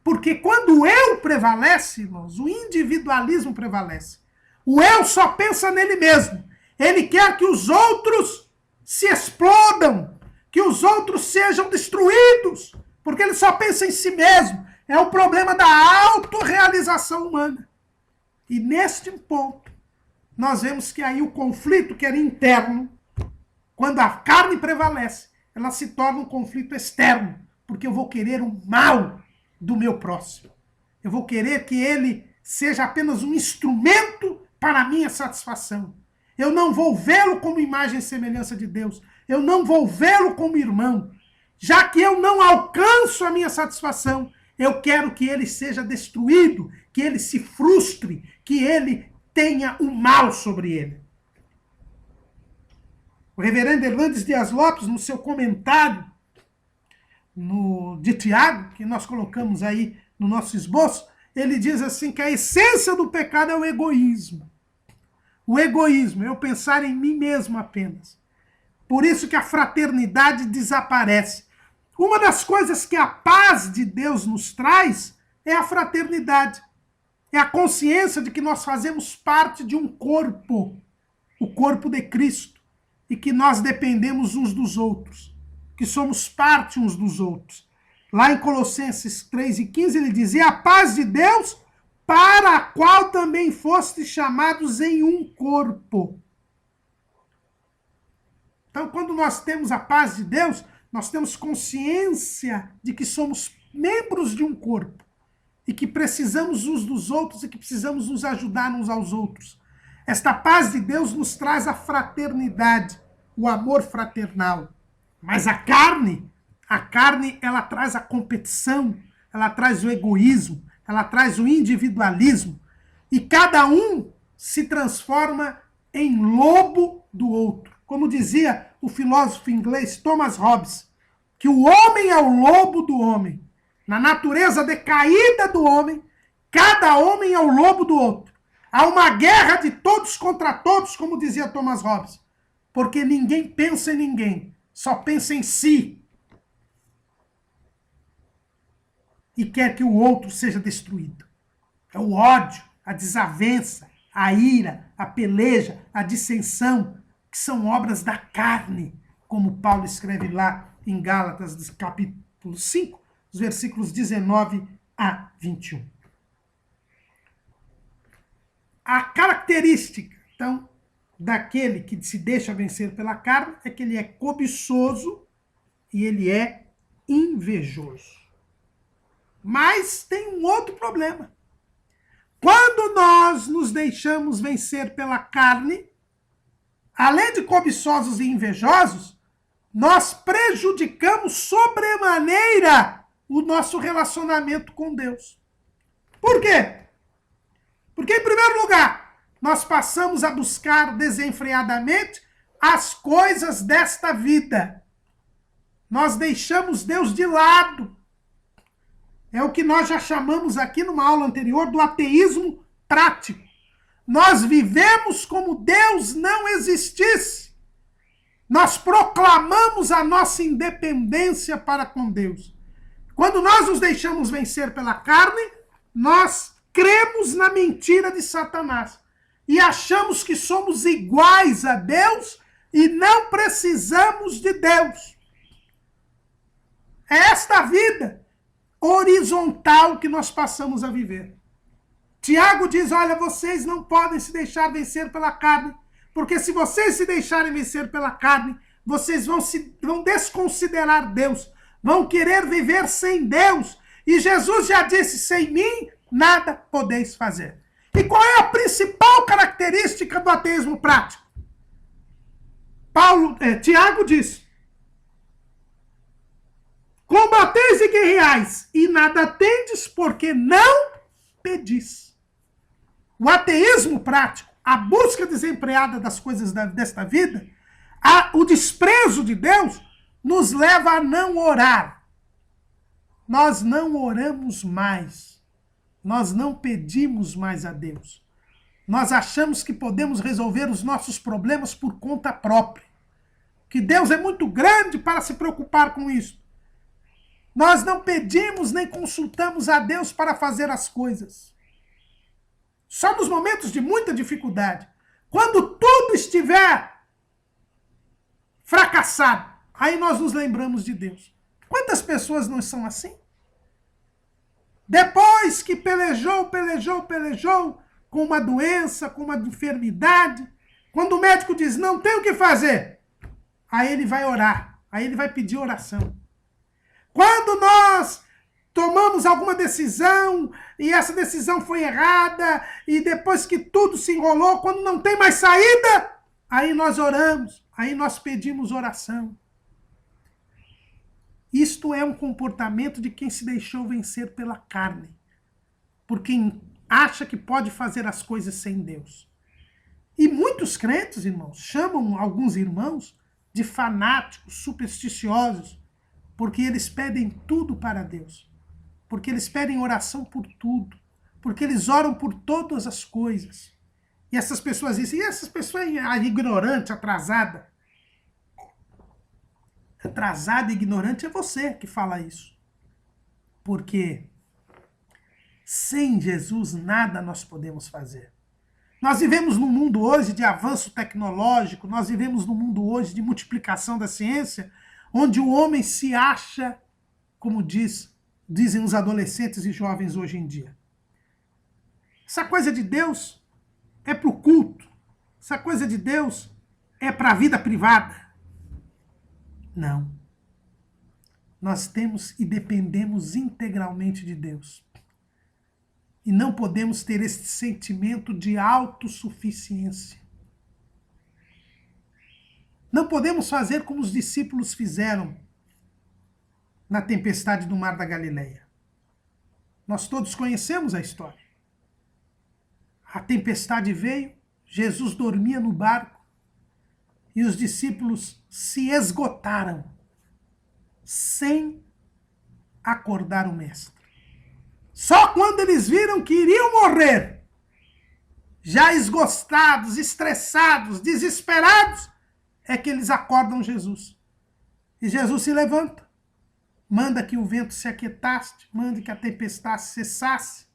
Porque quando o eu prevalece, irmãos, o individualismo prevalece. O eu só pensa nele mesmo. Ele quer que os outros se explodam, que os outros sejam destruídos, porque ele só pensa em si mesmo. É o problema da autorrealização humana. E neste ponto, nós vemos que aí o conflito que era interno, quando a carne prevalece, ela se torna um conflito externo, porque eu vou querer o mal do meu próximo. Eu vou querer que ele seja apenas um instrumento para a minha satisfação. Eu não vou vê-lo como imagem e semelhança de Deus. Eu não vou vê-lo como irmão. Já que eu não alcanço a minha satisfação, eu quero que ele seja destruído, que ele se frustre, que ele tenha o mal sobre ele. O reverendo Hernandes Dias Lopes, no seu comentário de Tiago, que nós colocamos aí no nosso esboço, ele diz assim que a essência do pecado é o egoísmo. O egoísmo, eu pensar em mim mesmo apenas. Por isso que a fraternidade desaparece. Uma das coisas que a paz de Deus nos traz é a fraternidade. É a consciência de que nós fazemos parte de um corpo, o corpo de Cristo, e que nós dependemos uns dos outros, que somos parte uns dos outros. Lá em Colossenses 3:15 ele dizia: a paz de Deus, para a qual também fostes chamados em um corpo. Então, quando nós temos a paz de Deus, nós temos consciência de que somos membros de um corpo e que precisamos uns dos outros e que precisamos nos ajudar uns aos outros. Esta paz de Deus nos traz a fraternidade, o amor fraternal. Mas a carne, ela traz a competição, ela traz o egoísmo, ela traz o individualismo. E cada um se transforma em lobo do outro. Como dizia o filósofo inglês Thomas Hobbes, que o homem é o lobo do homem. Na natureza decaída do homem, cada homem é o lobo do outro. Há uma guerra de todos contra todos, como dizia Thomas Hobbes. Porque ninguém pensa em ninguém, só pensa em si. E quer que o outro seja destruído. É o ódio, a desavença, a ira, a peleja, a dissensão, que são obras da carne, como Paulo escreve lá em Gálatas, capítulo 5, os versículos 19 a 21. A característica, então, daquele que se deixa vencer pela carne é que ele é cobiçoso e ele é invejoso. Mas tem um outro problema. Quando nós nos deixamos vencer pela carne, além de cobiçosos e invejosos, nós prejudicamos sobremaneira o nosso relacionamento com Deus. Por quê? Porque, em primeiro lugar, nós passamos a buscar desenfreadamente as coisas desta vida. Nós deixamos Deus de lado. É o que nós já chamamos aqui numa aula anterior do ateísmo prático. Nós vivemos como Deus não existisse. Nós proclamamos a nossa independência para com Deus. Quando nós nos deixamos vencer pela carne, nós cremos na mentira de Satanás e achamos que somos iguais a Deus e não precisamos de Deus. É esta vida horizontal que nós passamos a viver. Tiago diz, olha, vocês não podem se deixar vencer pela carne, porque se vocês se deixarem vencer pela carne, vocês vão desconsiderar Deus, vão querer viver sem Deus. E Jesus já disse, sem mim, nada podeis fazer. E qual é a principal característica do ateísmo prático? Tiago diz, combateis e guerreais, e nada tendes, porque não pedis. O ateísmo prático, a busca desempreada das coisas desta vida, o desprezo de Deus, nos leva a não orar. Nós não oramos mais. Nós não pedimos mais a Deus. Nós achamos que podemos resolver os nossos problemas por conta própria. Que Deus é muito grande para se preocupar com isso. Nós não pedimos nem consultamos a Deus para fazer as coisas. Só nos momentos de muita dificuldade. Quando tudo estiver fracassado, aí nós nos lembramos de Deus. Quantas pessoas não são assim? Depois que pelejou com uma doença, com uma enfermidade, quando o médico diz, não tem o que fazer, aí ele vai orar, aí ele vai pedir oração. Quando nós tomamos alguma decisão e essa decisão foi errada e depois que tudo se enrolou, quando não tem mais saída, aí nós oramos, aí nós pedimos oração. Isto é um comportamento de quem se deixou vencer pela carne, por quem acha que pode fazer as coisas sem Deus. E muitos crentes, irmãos, chamam alguns irmãos de fanáticos, supersticiosos, porque eles pedem tudo para Deus. Porque eles pedem oração por tudo. Porque eles oram por todas as coisas. E essas pessoas dizem, e essas pessoas ignorantes, atrasada. Atrasada e ignorante é você que fala isso. Porque sem Jesus nada nós podemos fazer. Nós vivemos num mundo hoje de avanço tecnológico, nós vivemos num mundo hoje de multiplicação da ciência, onde o homem se acha, como dizem os adolescentes e jovens hoje em dia. Essa coisa de Deus é para o culto. Essa coisa de Deus é para a vida privada. Não. Nós temos e dependemos integralmente de Deus. E não podemos ter esse sentimento de autossuficiência. Não podemos fazer como os discípulos fizeram na tempestade do Mar da Galileia. Nós todos conhecemos a história. A tempestade veio, Jesus dormia no barco e os discípulos se esgotaram sem acordar o mestre. Só quando eles viram que iriam morrer, já esgotados, estressados, desesperados, é que eles acordam Jesus. E Jesus se levanta, manda que o vento se aquietasse, manda que a tempestade cessasse.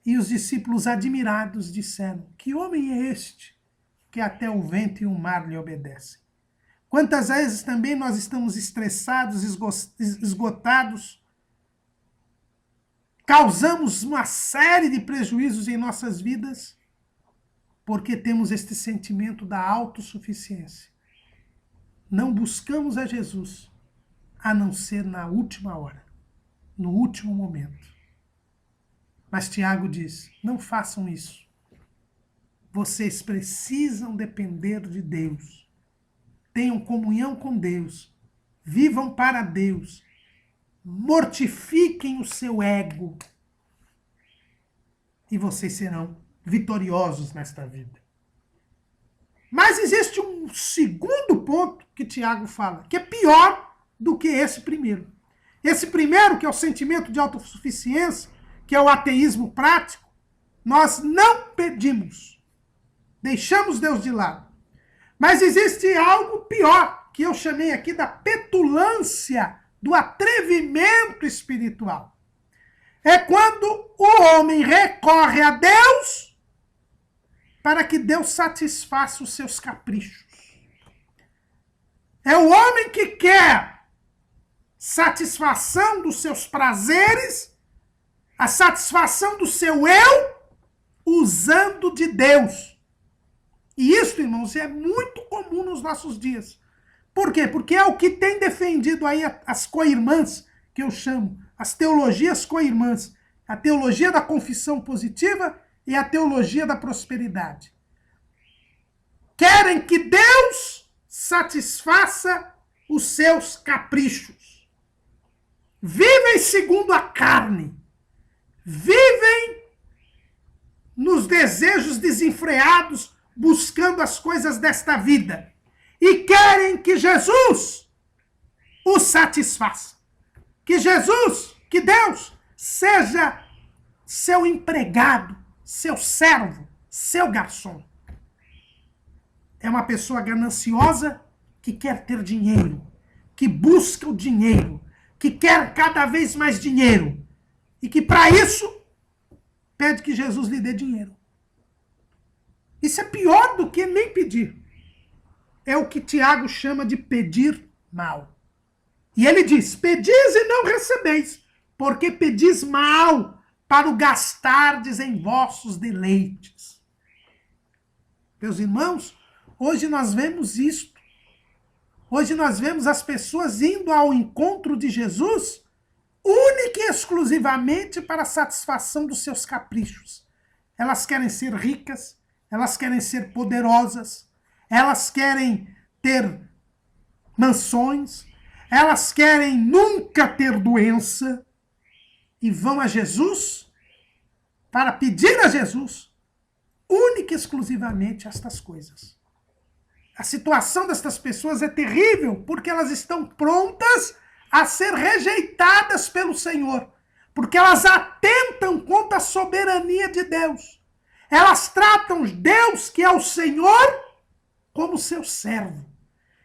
E os discípulos admirados disseram, que homem é este que até o vento e o mar lhe obedecem? Quantas vezes também nós estamos estressados, esgotados, causamos uma série de prejuízos em nossas vidas, porque temos este sentimento da autossuficiência. Não buscamos a Jesus, a não ser na última hora, no último momento. Mas Tiago diz, não façam isso. Vocês precisam depender de Deus. Tenham comunhão com Deus. Vivam para Deus. Mortifiquem o seu ego. E vocês serão vitoriosos nesta vida. Mas existe um segundo ponto que Tiago fala, que é pior do que esse primeiro. Esse primeiro, que é o sentimento de autossuficiência, que é o ateísmo prático, nós não pedimos. Deixamos Deus de lado. Mas existe algo pior, que eu chamei aqui da petulância, do atrevimento espiritual. É quando o homem recorre a Deus para que Deus satisfaça os seus caprichos. É o homem que quer satisfação dos seus prazeres, a satisfação do seu eu, usando de Deus. E isso, irmãos, é muito comum nos nossos dias. Por quê? Porque é o que tem defendido aí as co-irmãs, que eu chamo, as teologias co-irmãs. A teologia da confissão positiva e a teologia da prosperidade. Querem que Deus satisfaça os seus caprichos. Vivem segundo a carne. Vivem nos desejos desenfreados, buscando as coisas desta vida. E querem que Jesus os satisfaça. Que Jesus, que Deus, seja seu empregado, seu servo, seu garçom. É uma pessoa gananciosa que quer ter dinheiro, que busca o dinheiro, que quer cada vez mais dinheiro e que para isso pede que Jesus lhe dê dinheiro. Isso é pior do que nem pedir. É o que Tiago chama de pedir mal. E ele diz, pedis e não recebeis, porque pedis mal para o gastardes em vossos deleites. Meus irmãos, hoje nós vemos isto. Hoje nós vemos as pessoas indo ao encontro de Jesus única e exclusivamente para a satisfação dos seus caprichos. Elas querem ser ricas, elas querem ser poderosas, elas querem ter mansões, elas querem nunca ter doença e vão a Jesus para pedir a Jesus única e exclusivamente estas coisas. A situação destas pessoas é terrível porque elas estão prontas a ser rejeitadas pelo Senhor, porque elas atentam contra a soberania de Deus. Elas tratam Deus, que é o Senhor, como seu servo.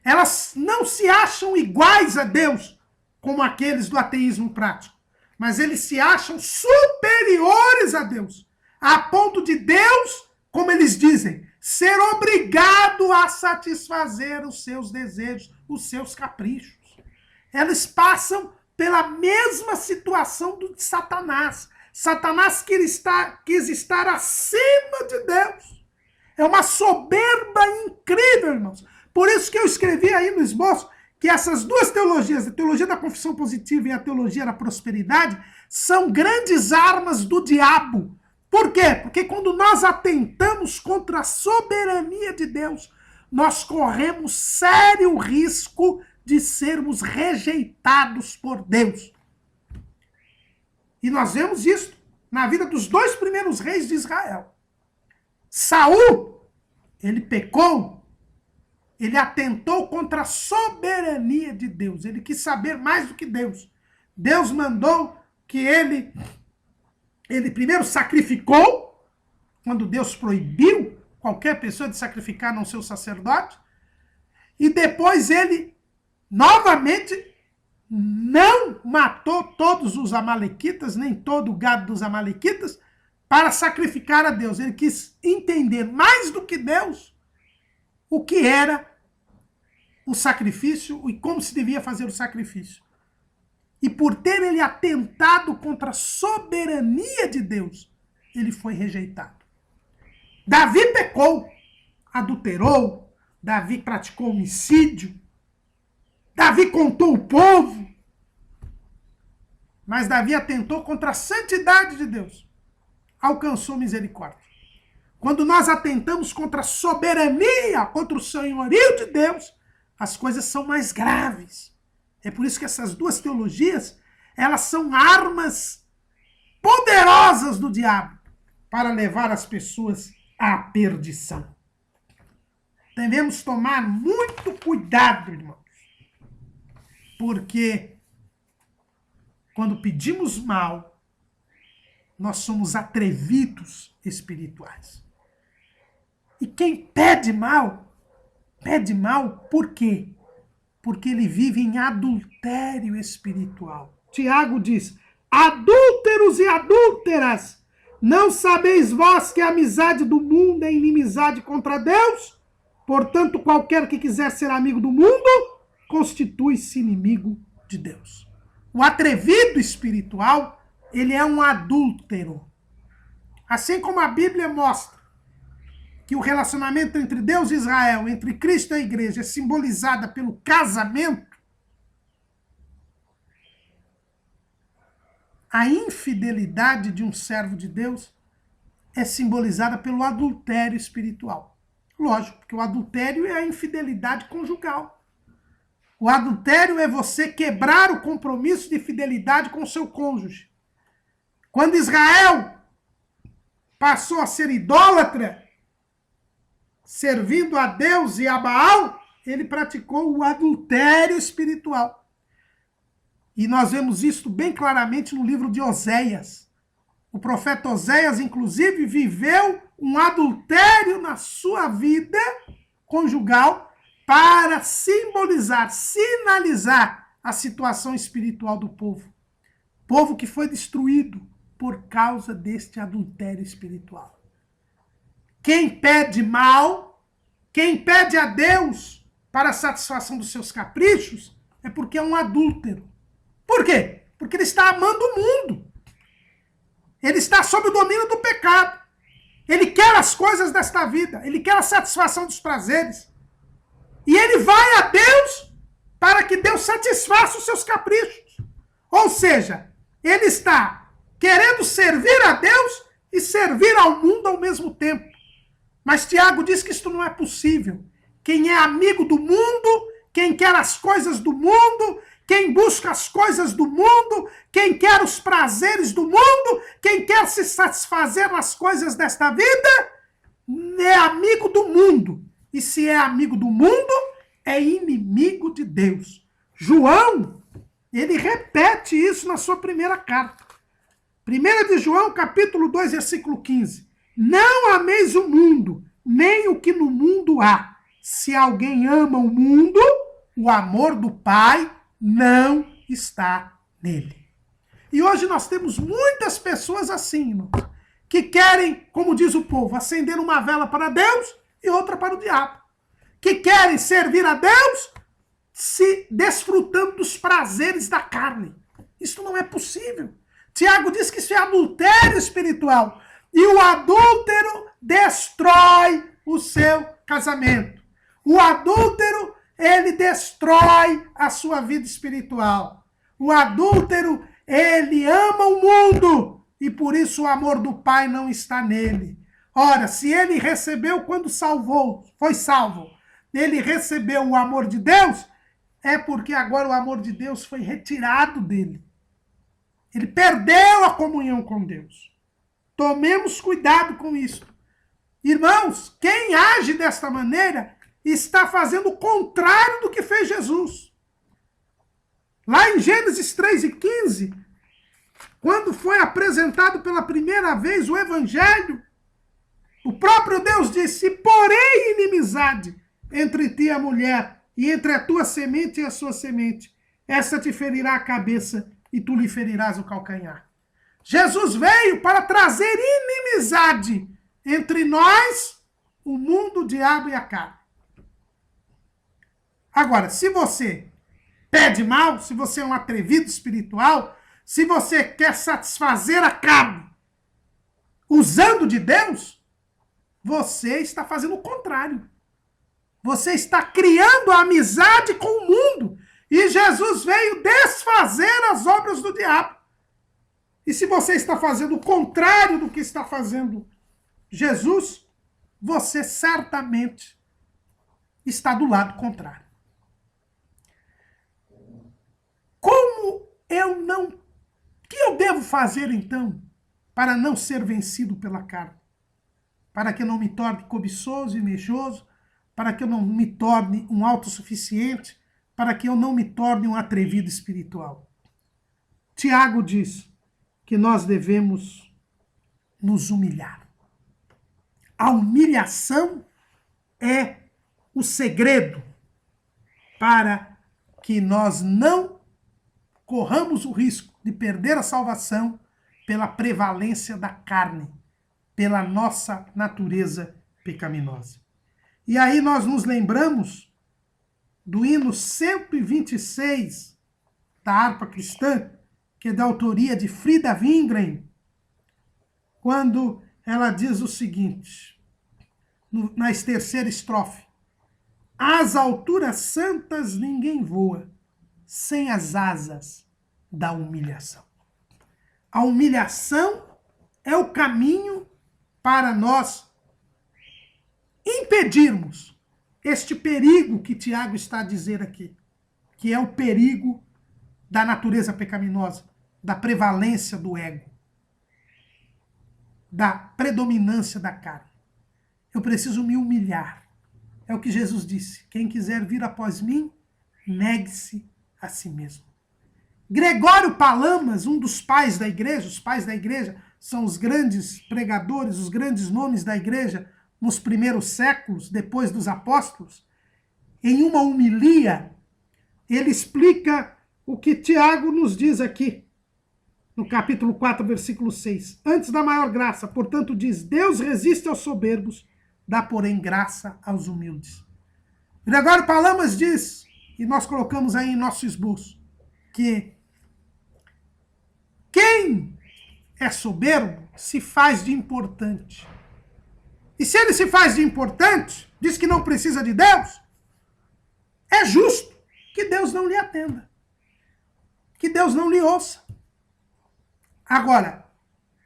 Elas não se acham iguais a Deus, como aqueles do ateísmo prático, mas eles se acham superiores a Deus, a ponto de Deus, como eles dizem, ser obrigado a satisfazer os seus desejos, os seus caprichos. Eles passam pela mesma situação do de Satanás. Satanás quis estar acima de Deus. É uma soberba incrível, irmãos. Por isso que eu escrevi aí no esboço que essas duas teologias, a teologia da confissão positiva e a teologia da prosperidade, são grandes armas do diabo. Por quê? Porque quando nós atentamos contra a soberania de Deus, nós corremos sério risco de sermos rejeitados por Deus. E nós vemos isso na vida dos dois primeiros reis de Israel. Saul, ele pecou, ele atentou contra a soberania de Deus. Ele quis saber mais do que Deus. Deus mandou que ele primeiro sacrificou, quando Deus proibiu qualquer pessoa de sacrificar não seu sacerdote, e depois ele novamente não matou todos os amalequitas, nem todo o gado dos amalequitas, para sacrificar a Deus. Ele quis entender mais do que Deus o que era o sacrifício e como se devia fazer o sacrifício. E por ter ele atentado contra a soberania de Deus, ele foi rejeitado. Davi pecou, adulterou, Davi praticou homicídio, Davi contou o povo, mas Davi atentou contra a santidade de Deus, alcançou misericórdia. Quando nós atentamos contra a soberania, contra o senhorio de Deus, as coisas são mais graves. É por isso que essas duas teologias, elas são armas poderosas do diabo para levar as pessoas à perdição. Devemos tomar muito cuidado, irmãos, porque quando pedimos mal, nós somos atrevidos espirituais. E quem pede mal por quê? Porque ele vive em adultério espiritual. Tiago diz, adúlteros e adúlteras, não sabeis vós que a amizade do mundo é inimizade contra Deus? Portanto, qualquer que quiser ser amigo do mundo, constitui-se inimigo de Deus. O atrevido espiritual, ele é um adúltero. Assim como a Bíblia mostra que o relacionamento entre Deus e Israel, entre Cristo e a igreja, é simbolizada pelo casamento, a infidelidade de um servo de Deus é simbolizada pelo adultério espiritual. Lógico, porque o adultério é a infidelidade conjugal. O adultério é você quebrar o compromisso de fidelidade com o seu cônjuge. Quando Israel passou a ser idólatra, servindo a Deus e a Baal, ele praticou o adultério espiritual. E nós vemos isso bem claramente no livro de Oséias. O profeta Oséias, inclusive, viveu um adultério na sua vida conjugal para simbolizar, sinalizar a situação espiritual do povo. Povo que foi destruído por causa deste adultério espiritual. Quem pede mal, quem pede a Deus para a satisfação dos seus caprichos, é porque é um adúltero. Por quê? Porque ele está amando o mundo. Ele está sob o domínio do pecado. Ele quer as coisas desta vida. Ele quer a satisfação dos prazeres. E ele vai a Deus para que Deus satisfaça os seus caprichos. Ou seja, ele está querendo servir a Deus e servir ao mundo ao mesmo tempo. Mas Tiago diz que isto não é possível. Quem é amigo do mundo, quem quer as coisas do mundo, quem busca as coisas do mundo, quem quer os prazeres do mundo, quem quer se satisfazer nas coisas desta vida, é amigo do mundo. E se é amigo do mundo, é inimigo de Deus. João, ele repete isso na sua primeira carta. 1 de João, capítulo 2, versículo 15. Não ameis o mundo, nem o que no mundo há. Se alguém ama o mundo, o amor do Pai não está nele. E hoje nós temos muitas pessoas assim, irmão, que querem, como diz o povo, acender uma vela para Deus e outra para o diabo. Que querem servir a Deus se desfrutando dos prazeres da carne. Isso não é possível. Tiago diz que isso é adultério espiritual. E o adúltero destrói o seu casamento. O adúltero, ele destrói a sua vida espiritual. O adúltero, ele ama o mundo e por isso o amor do Pai não está nele. Ora, se ele recebeu quando foi salvo, ele recebeu o amor de Deus, é porque agora o amor de Deus foi retirado dele. Ele perdeu a comunhão com Deus. Tomemos cuidado com isso. Irmãos, quem age desta maneira está fazendo o contrário do que fez Jesus. Lá em Gênesis 3:15, quando foi apresentado pela primeira vez o Evangelho, o próprio Deus disse: porém inimizade entre ti e a mulher, e entre a tua semente e a sua semente. Essa te ferirá a cabeça e tu lhe ferirás o calcanhar. Jesus veio para trazer inimizade entre nós, o mundo, o diabo e a carne. Agora, se você pede mal, se você é um atrevido espiritual, se você quer satisfazer a carne usando de Deus, você está fazendo o contrário. Você está criando a amizade com o mundo. E Jesus veio desfazer as obras do diabo. E se você está fazendo o contrário do que está fazendo Jesus, você certamente está do lado contrário. Como eu não... O que eu devo fazer, então, para não ser vencido pela carne? Para que eu não me torne cobiçoso e invejoso, para que eu não me torne um autossuficiente, para que eu não me torne um atrevido espiritual. Tiago diz que nós devemos nos humilhar. A humilhação é o segredo para que nós não corramos o risco de perder a salvação pela prevalência da carne, pela nossa natureza pecaminosa. E aí nós nos lembramos do hino 126 da harpa cristã, que é da autoria de Frida Wingren, quando ela diz o seguinte, na terceira estrofe: às alturas santas ninguém voa sem as asas da humilhação. A humilhação é o caminho para nós impedirmos este perigo que Tiago está a dizer aqui, que é o perigo da natureza pecaminosa, da prevalência do ego, da predominância da carne. Eu preciso me humilhar. É o que Jesus disse: quem quiser vir após mim, negue-se a si mesmo. Gregório Palamas, um dos pais da igreja, os pais da igreja são os grandes pregadores, os grandes nomes da igreja nos primeiros séculos, depois dos apóstolos, em uma homilia, ele explica o que Tiago nos diz aqui, no capítulo 4, versículo 6. Antes da maior graça, portanto, diz: Deus resiste aos soberbos, dá, porém, graça aos humildes. Gregório Palamas diz, e nós colocamos aí em nosso esboço, que quem é soberbo se faz de importante. E se ele se faz de importante, diz que não precisa de Deus, é justo que Deus não lhe atenda, que Deus não lhe ouça. Agora,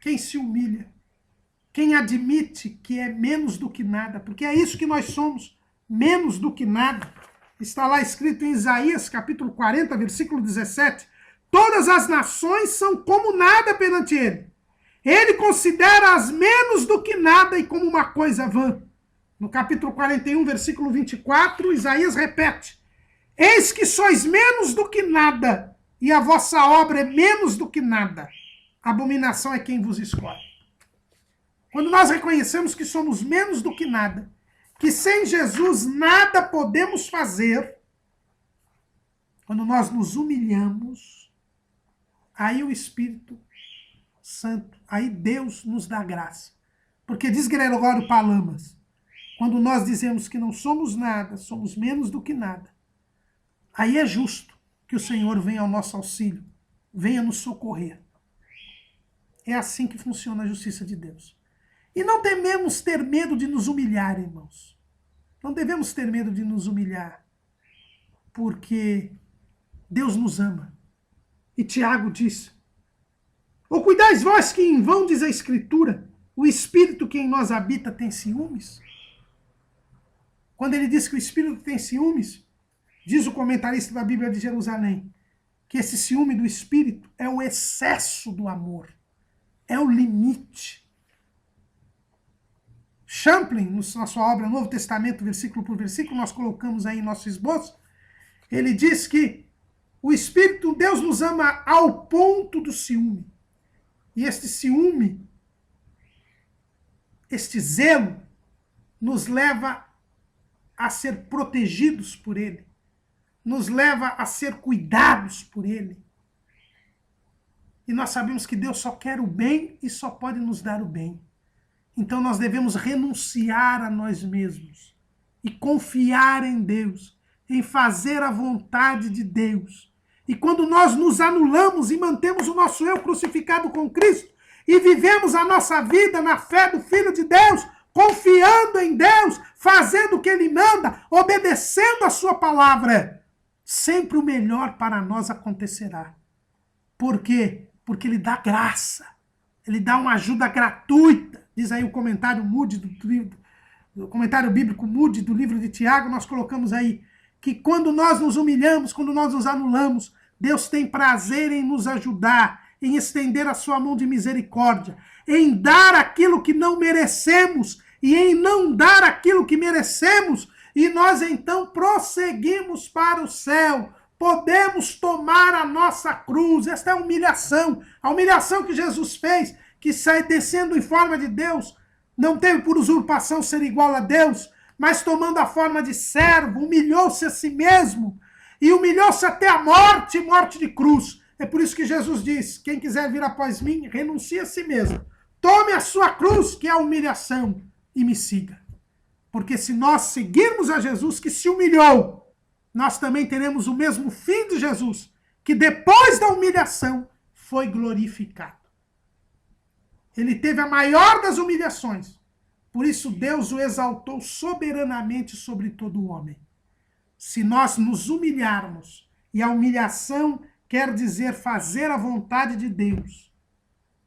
quem se humilha, quem admite que é menos do que nada, porque é isso que nós somos, menos do que nada. Está lá escrito em Isaías, capítulo 40, versículo 17. Todas as nações são como nada perante ele. Ele considera-as menos do que nada e como uma coisa vã. No capítulo 41, versículo 24, Isaías repete: Eis que sois menos do que nada, e a vossa obra é menos do que nada. Abominação é quem vos escolhe. Quando nós reconhecemos que somos menos do que nada, que sem Jesus nada podemos fazer, quando nós nos humilhamos, aí o Espírito Santo, aí Deus nos dá graça. Porque diz Gregório Palamas, quando nós dizemos que não somos nada, somos menos do que nada, aí é justo que o Senhor venha ao nosso auxílio, venha nos socorrer. É assim que funciona a justiça de Deus. E não devemos ter medo de nos humilhar, irmãos. Não devemos ter medo de nos humilhar, porque Deus nos ama. E Tiago diz: Ou cuidais vós que em vão, diz a Escritura, o Espírito que em nós habita tem ciúmes? Quando ele diz que o Espírito tem ciúmes, diz o comentarista da Bíblia de Jerusalém, que esse ciúme do Espírito é o excesso do amor, é o limite. Champlin, na sua obra Novo Testamento, versículo por versículo, nós colocamos aí em nosso esboço, ele diz que o Espírito, Deus nos ama ao ponto do ciúme. E este ciúme, este zelo, nos leva a ser protegidos por Ele, nos leva a ser cuidados por Ele. E nós sabemos que Deus só quer o bem e só pode nos dar o bem. Então nós devemos renunciar a nós mesmos e confiar em Deus, em fazer a vontade de Deus. E quando nós nos anulamos e mantemos o nosso eu crucificado com Cristo e vivemos a nossa vida na fé do Filho de Deus, confiando em Deus, fazendo o que Ele manda, obedecendo a sua palavra, sempre o melhor para nós acontecerá. Por quê? Porque Ele dá graça, Ele dá uma ajuda gratuita. Diz aí o comentário Moody do livro, o comentário bíblico Moody do livro de Tiago, nós colocamos aí que quando nós nos humilhamos, quando nós nos anulamos, Deus tem prazer em nos ajudar, em estender a sua mão de misericórdia, em dar aquilo que não merecemos e em não dar aquilo que merecemos, e nós então prosseguimos para o céu. Podemos tomar a nossa cruz. Esta é a humilhação que Jesus fez, que sai descendo em forma de Deus, não teve por usurpação ser igual a Deus, mas tomando a forma de servo, humilhou-se a si mesmo, e humilhou-se até a morte, morte de cruz. É por isso que Jesus diz: quem quiser vir após mim, renuncie a si mesmo. Tome a sua cruz, que é a humilhação, e me siga. Porque se nós seguirmos a Jesus, que se humilhou, nós também teremos o mesmo fim de Jesus, que depois da humilhação foi glorificado. Ele teve a maior das humilhações. Por isso Deus o exaltou soberanamente sobre todo o homem. Se nós nos humilharmos, e a humilhação quer dizer fazer a vontade de Deus,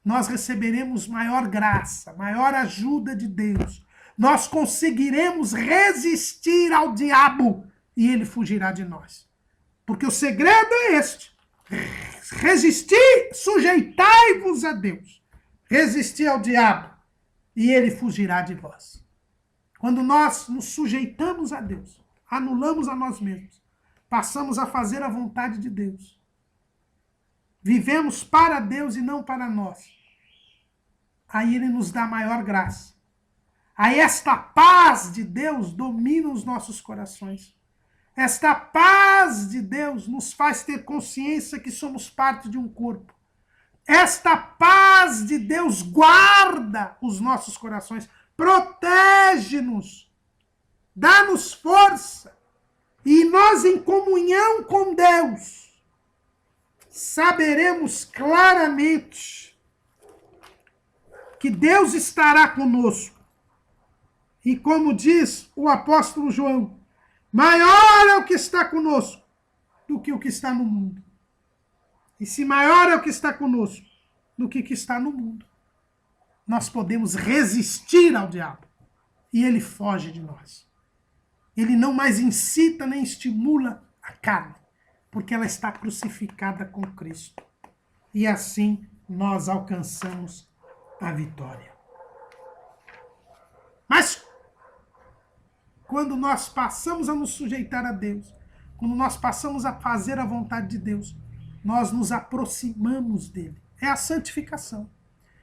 nós receberemos maior graça, maior ajuda de Deus. Nós conseguiremos resistir ao diabo e ele fugirá de nós. Porque o segredo é este: resistir, sujeitai-vos a Deus. Resistir ao diabo e ele fugirá de vós. Quando nós nos sujeitamos a Deus, anulamos a nós mesmos, passamos a fazer a vontade de Deus, vivemos para Deus e não para nós, aí Ele nos dá maior graça. Aí esta paz de Deus domina os nossos corações. Esta paz de Deus nos faz ter consciência que somos parte de um corpo. Esta paz de Deus guarda os nossos corações, protege-nos, dá-nos força. E nós, em comunhão com Deus, saberemos claramente que Deus estará conosco. E como diz o apóstolo João, maior é o que está conosco do que o que está no mundo. E se maior é o que está conosco do que o que está no mundo, nós podemos resistir ao diabo e ele foge de nós. Ele não mais incita nem estimula a carne, porque ela está crucificada com Cristo. E assim nós alcançamos a vitória. Mas quando nós passamos a nos sujeitar a Deus, quando nós passamos a fazer a vontade de Deus, nós nos aproximamos dele. É a santificação.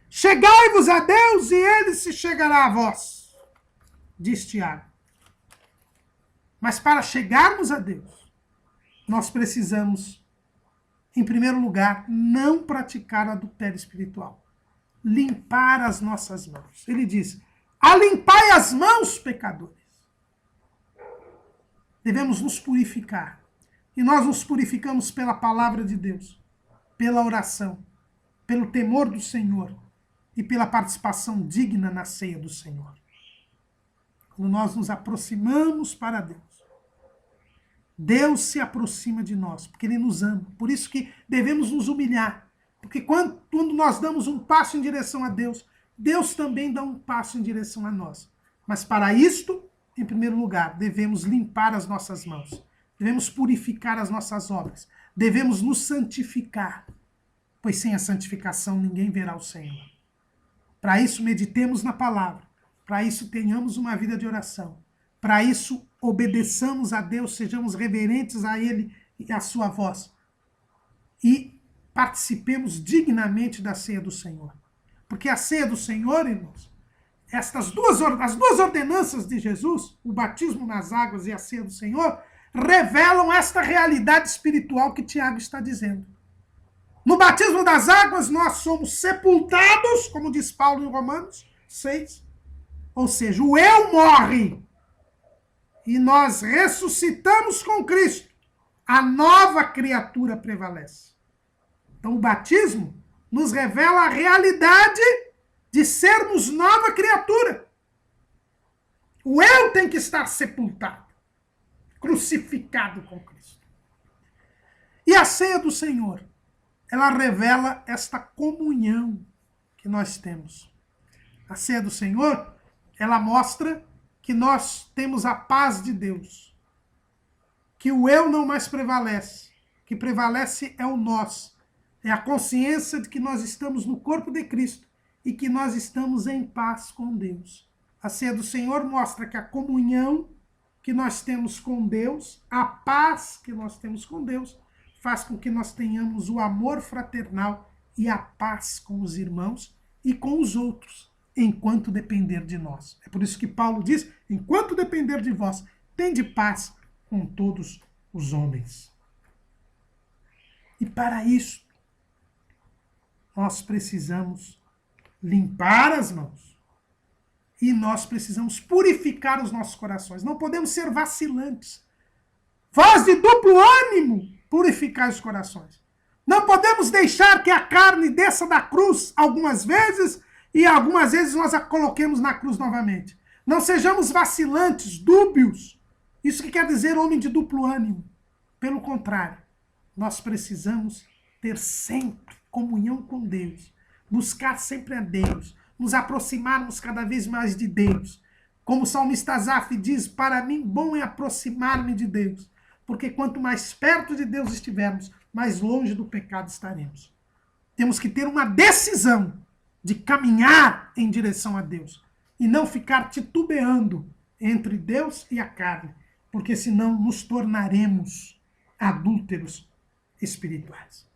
Chegai-vos a Deus e ele se chegará a vós, diz Tiago. Mas para chegarmos a Deus, nós precisamos, em primeiro lugar, não praticar adultério espiritual. Limpar as nossas mãos. Ele diz, alimpai as mãos, pecadores. Devemos nos purificar. E nós nos purificamos pela palavra de Deus, pela oração, pelo temor do Senhor e pela participação digna na ceia do Senhor. Quando nós nos aproximamos para Deus, Deus se aproxima de nós, porque Ele nos ama. Por isso que devemos nos humilhar. Porque quando nós damos um passo em direção a Deus, Deus também dá um passo em direção a nós. Mas para isto, em primeiro lugar, devemos limpar as nossas mãos. Devemos purificar as nossas obras. Devemos nos santificar. Pois sem a santificação ninguém verá o Senhor. Para isso, meditemos na palavra. Para isso, tenhamos uma vida de oração. Para isso, obedeçamos a Deus, sejamos reverentes a Ele e à sua voz. E participemos dignamente da ceia do Senhor. Porque a ceia do Senhor, irmãos, as duas ordenanças de Jesus, o batismo nas águas e a ceia do Senhor, revelam esta realidade espiritual que Tiago está dizendo. No batismo das águas, nós somos sepultados, como diz Paulo em Romanos 6. Ou seja, o eu morre. E nós ressuscitamos com Cristo. A nova criatura prevalece. Então, o batismo nos revela a realidade de sermos nova criatura. O eu tem que estar sepultado, crucificado com Cristo. E a ceia do Senhor, ela revela esta comunhão que nós temos. A ceia do Senhor, ela mostra que nós temos a paz de Deus, que o eu não mais prevalece, o que prevalece é o nós, é a consciência de que nós estamos no corpo de Cristo e que nós estamos em paz com Deus. A ceia do Senhor mostra que a comunhão que nós temos com Deus, a paz que nós temos com Deus, faz com que nós tenhamos o amor fraternal e a paz com os irmãos e com os outros, enquanto depender de nós. É por isso que Paulo diz, enquanto depender de vós, tende paz com todos os homens. E para isso, nós precisamos limpar as mãos. E nós precisamos purificar os nossos corações. Não podemos ser vacilantes. Voz de duplo ânimo, purificar os corações. Não podemos deixar que a carne desça da cruz algumas vezes e algumas vezes nós a coloquemos na cruz novamente. Não sejamos vacilantes, dúbios. Isso que quer dizer homem de duplo ânimo. Pelo contrário, nós precisamos ter sempre comunhão com Deus. Buscar sempre a Deus. Nos aproximarmos cada vez mais de Deus. Como o salmista Asaf diz, para mim bom é aproximar-me de Deus. Porque quanto mais perto de Deus estivermos, mais longe do pecado estaremos. Temos que ter uma decisão de caminhar em direção a Deus e não ficar titubeando entre Deus e a carne, porque senão nos tornaremos adúlteros espirituais.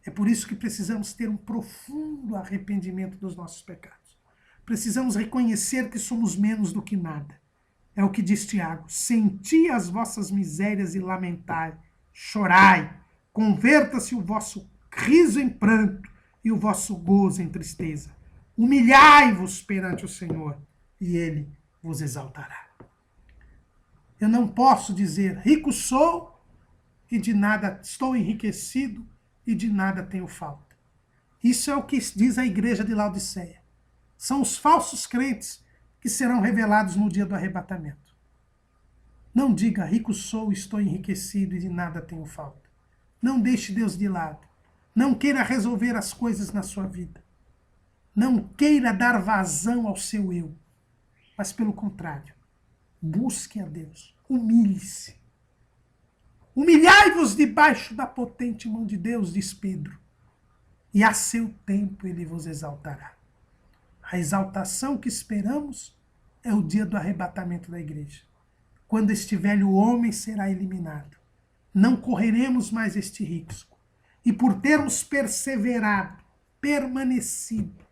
É por isso que precisamos ter um profundo arrependimento dos nossos pecados. Precisamos reconhecer que somos menos do que nada É o que diz Tiago: senti as vossas misérias e lamentai, chorai, converta-se o vosso riso em pranto e o vosso gozo em tristeza. Humilhai-vos perante o Senhor e ele vos exaltará. Eu não posso dizer rico sou e de nada estou enriquecido e de nada tenho falta. Isso é o que diz a igreja de Laodiceia. São os falsos crentes que serão revelados no dia do arrebatamento. Não diga rico sou, estou enriquecido e de nada tenho falta. Não deixe Deus de lado. Não queira resolver as coisas na sua vida. Não queira dar vazão ao seu eu. Mas pelo contrário, busque a Deus. Humilhe-se. Humilhai-vos debaixo da potente mão de Deus, diz Pedro. E a seu tempo ele vos exaltará. A exaltação que esperamos é o dia do arrebatamento da igreja. Quando este velho homem será eliminado. Não correremos mais este risco. E por termos perseverado, permanecido,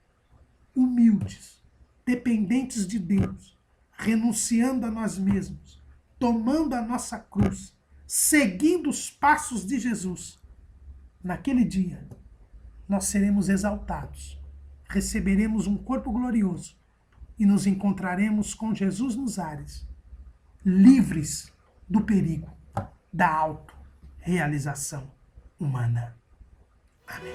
humildes, dependentes de Deus, renunciando a nós mesmos, tomando a nossa cruz, seguindo os passos de Jesus, naquele dia, nós seremos exaltados, receberemos um corpo glorioso e nos encontraremos com Jesus nos ares, livres do perigo da autorrealização humana. Amém.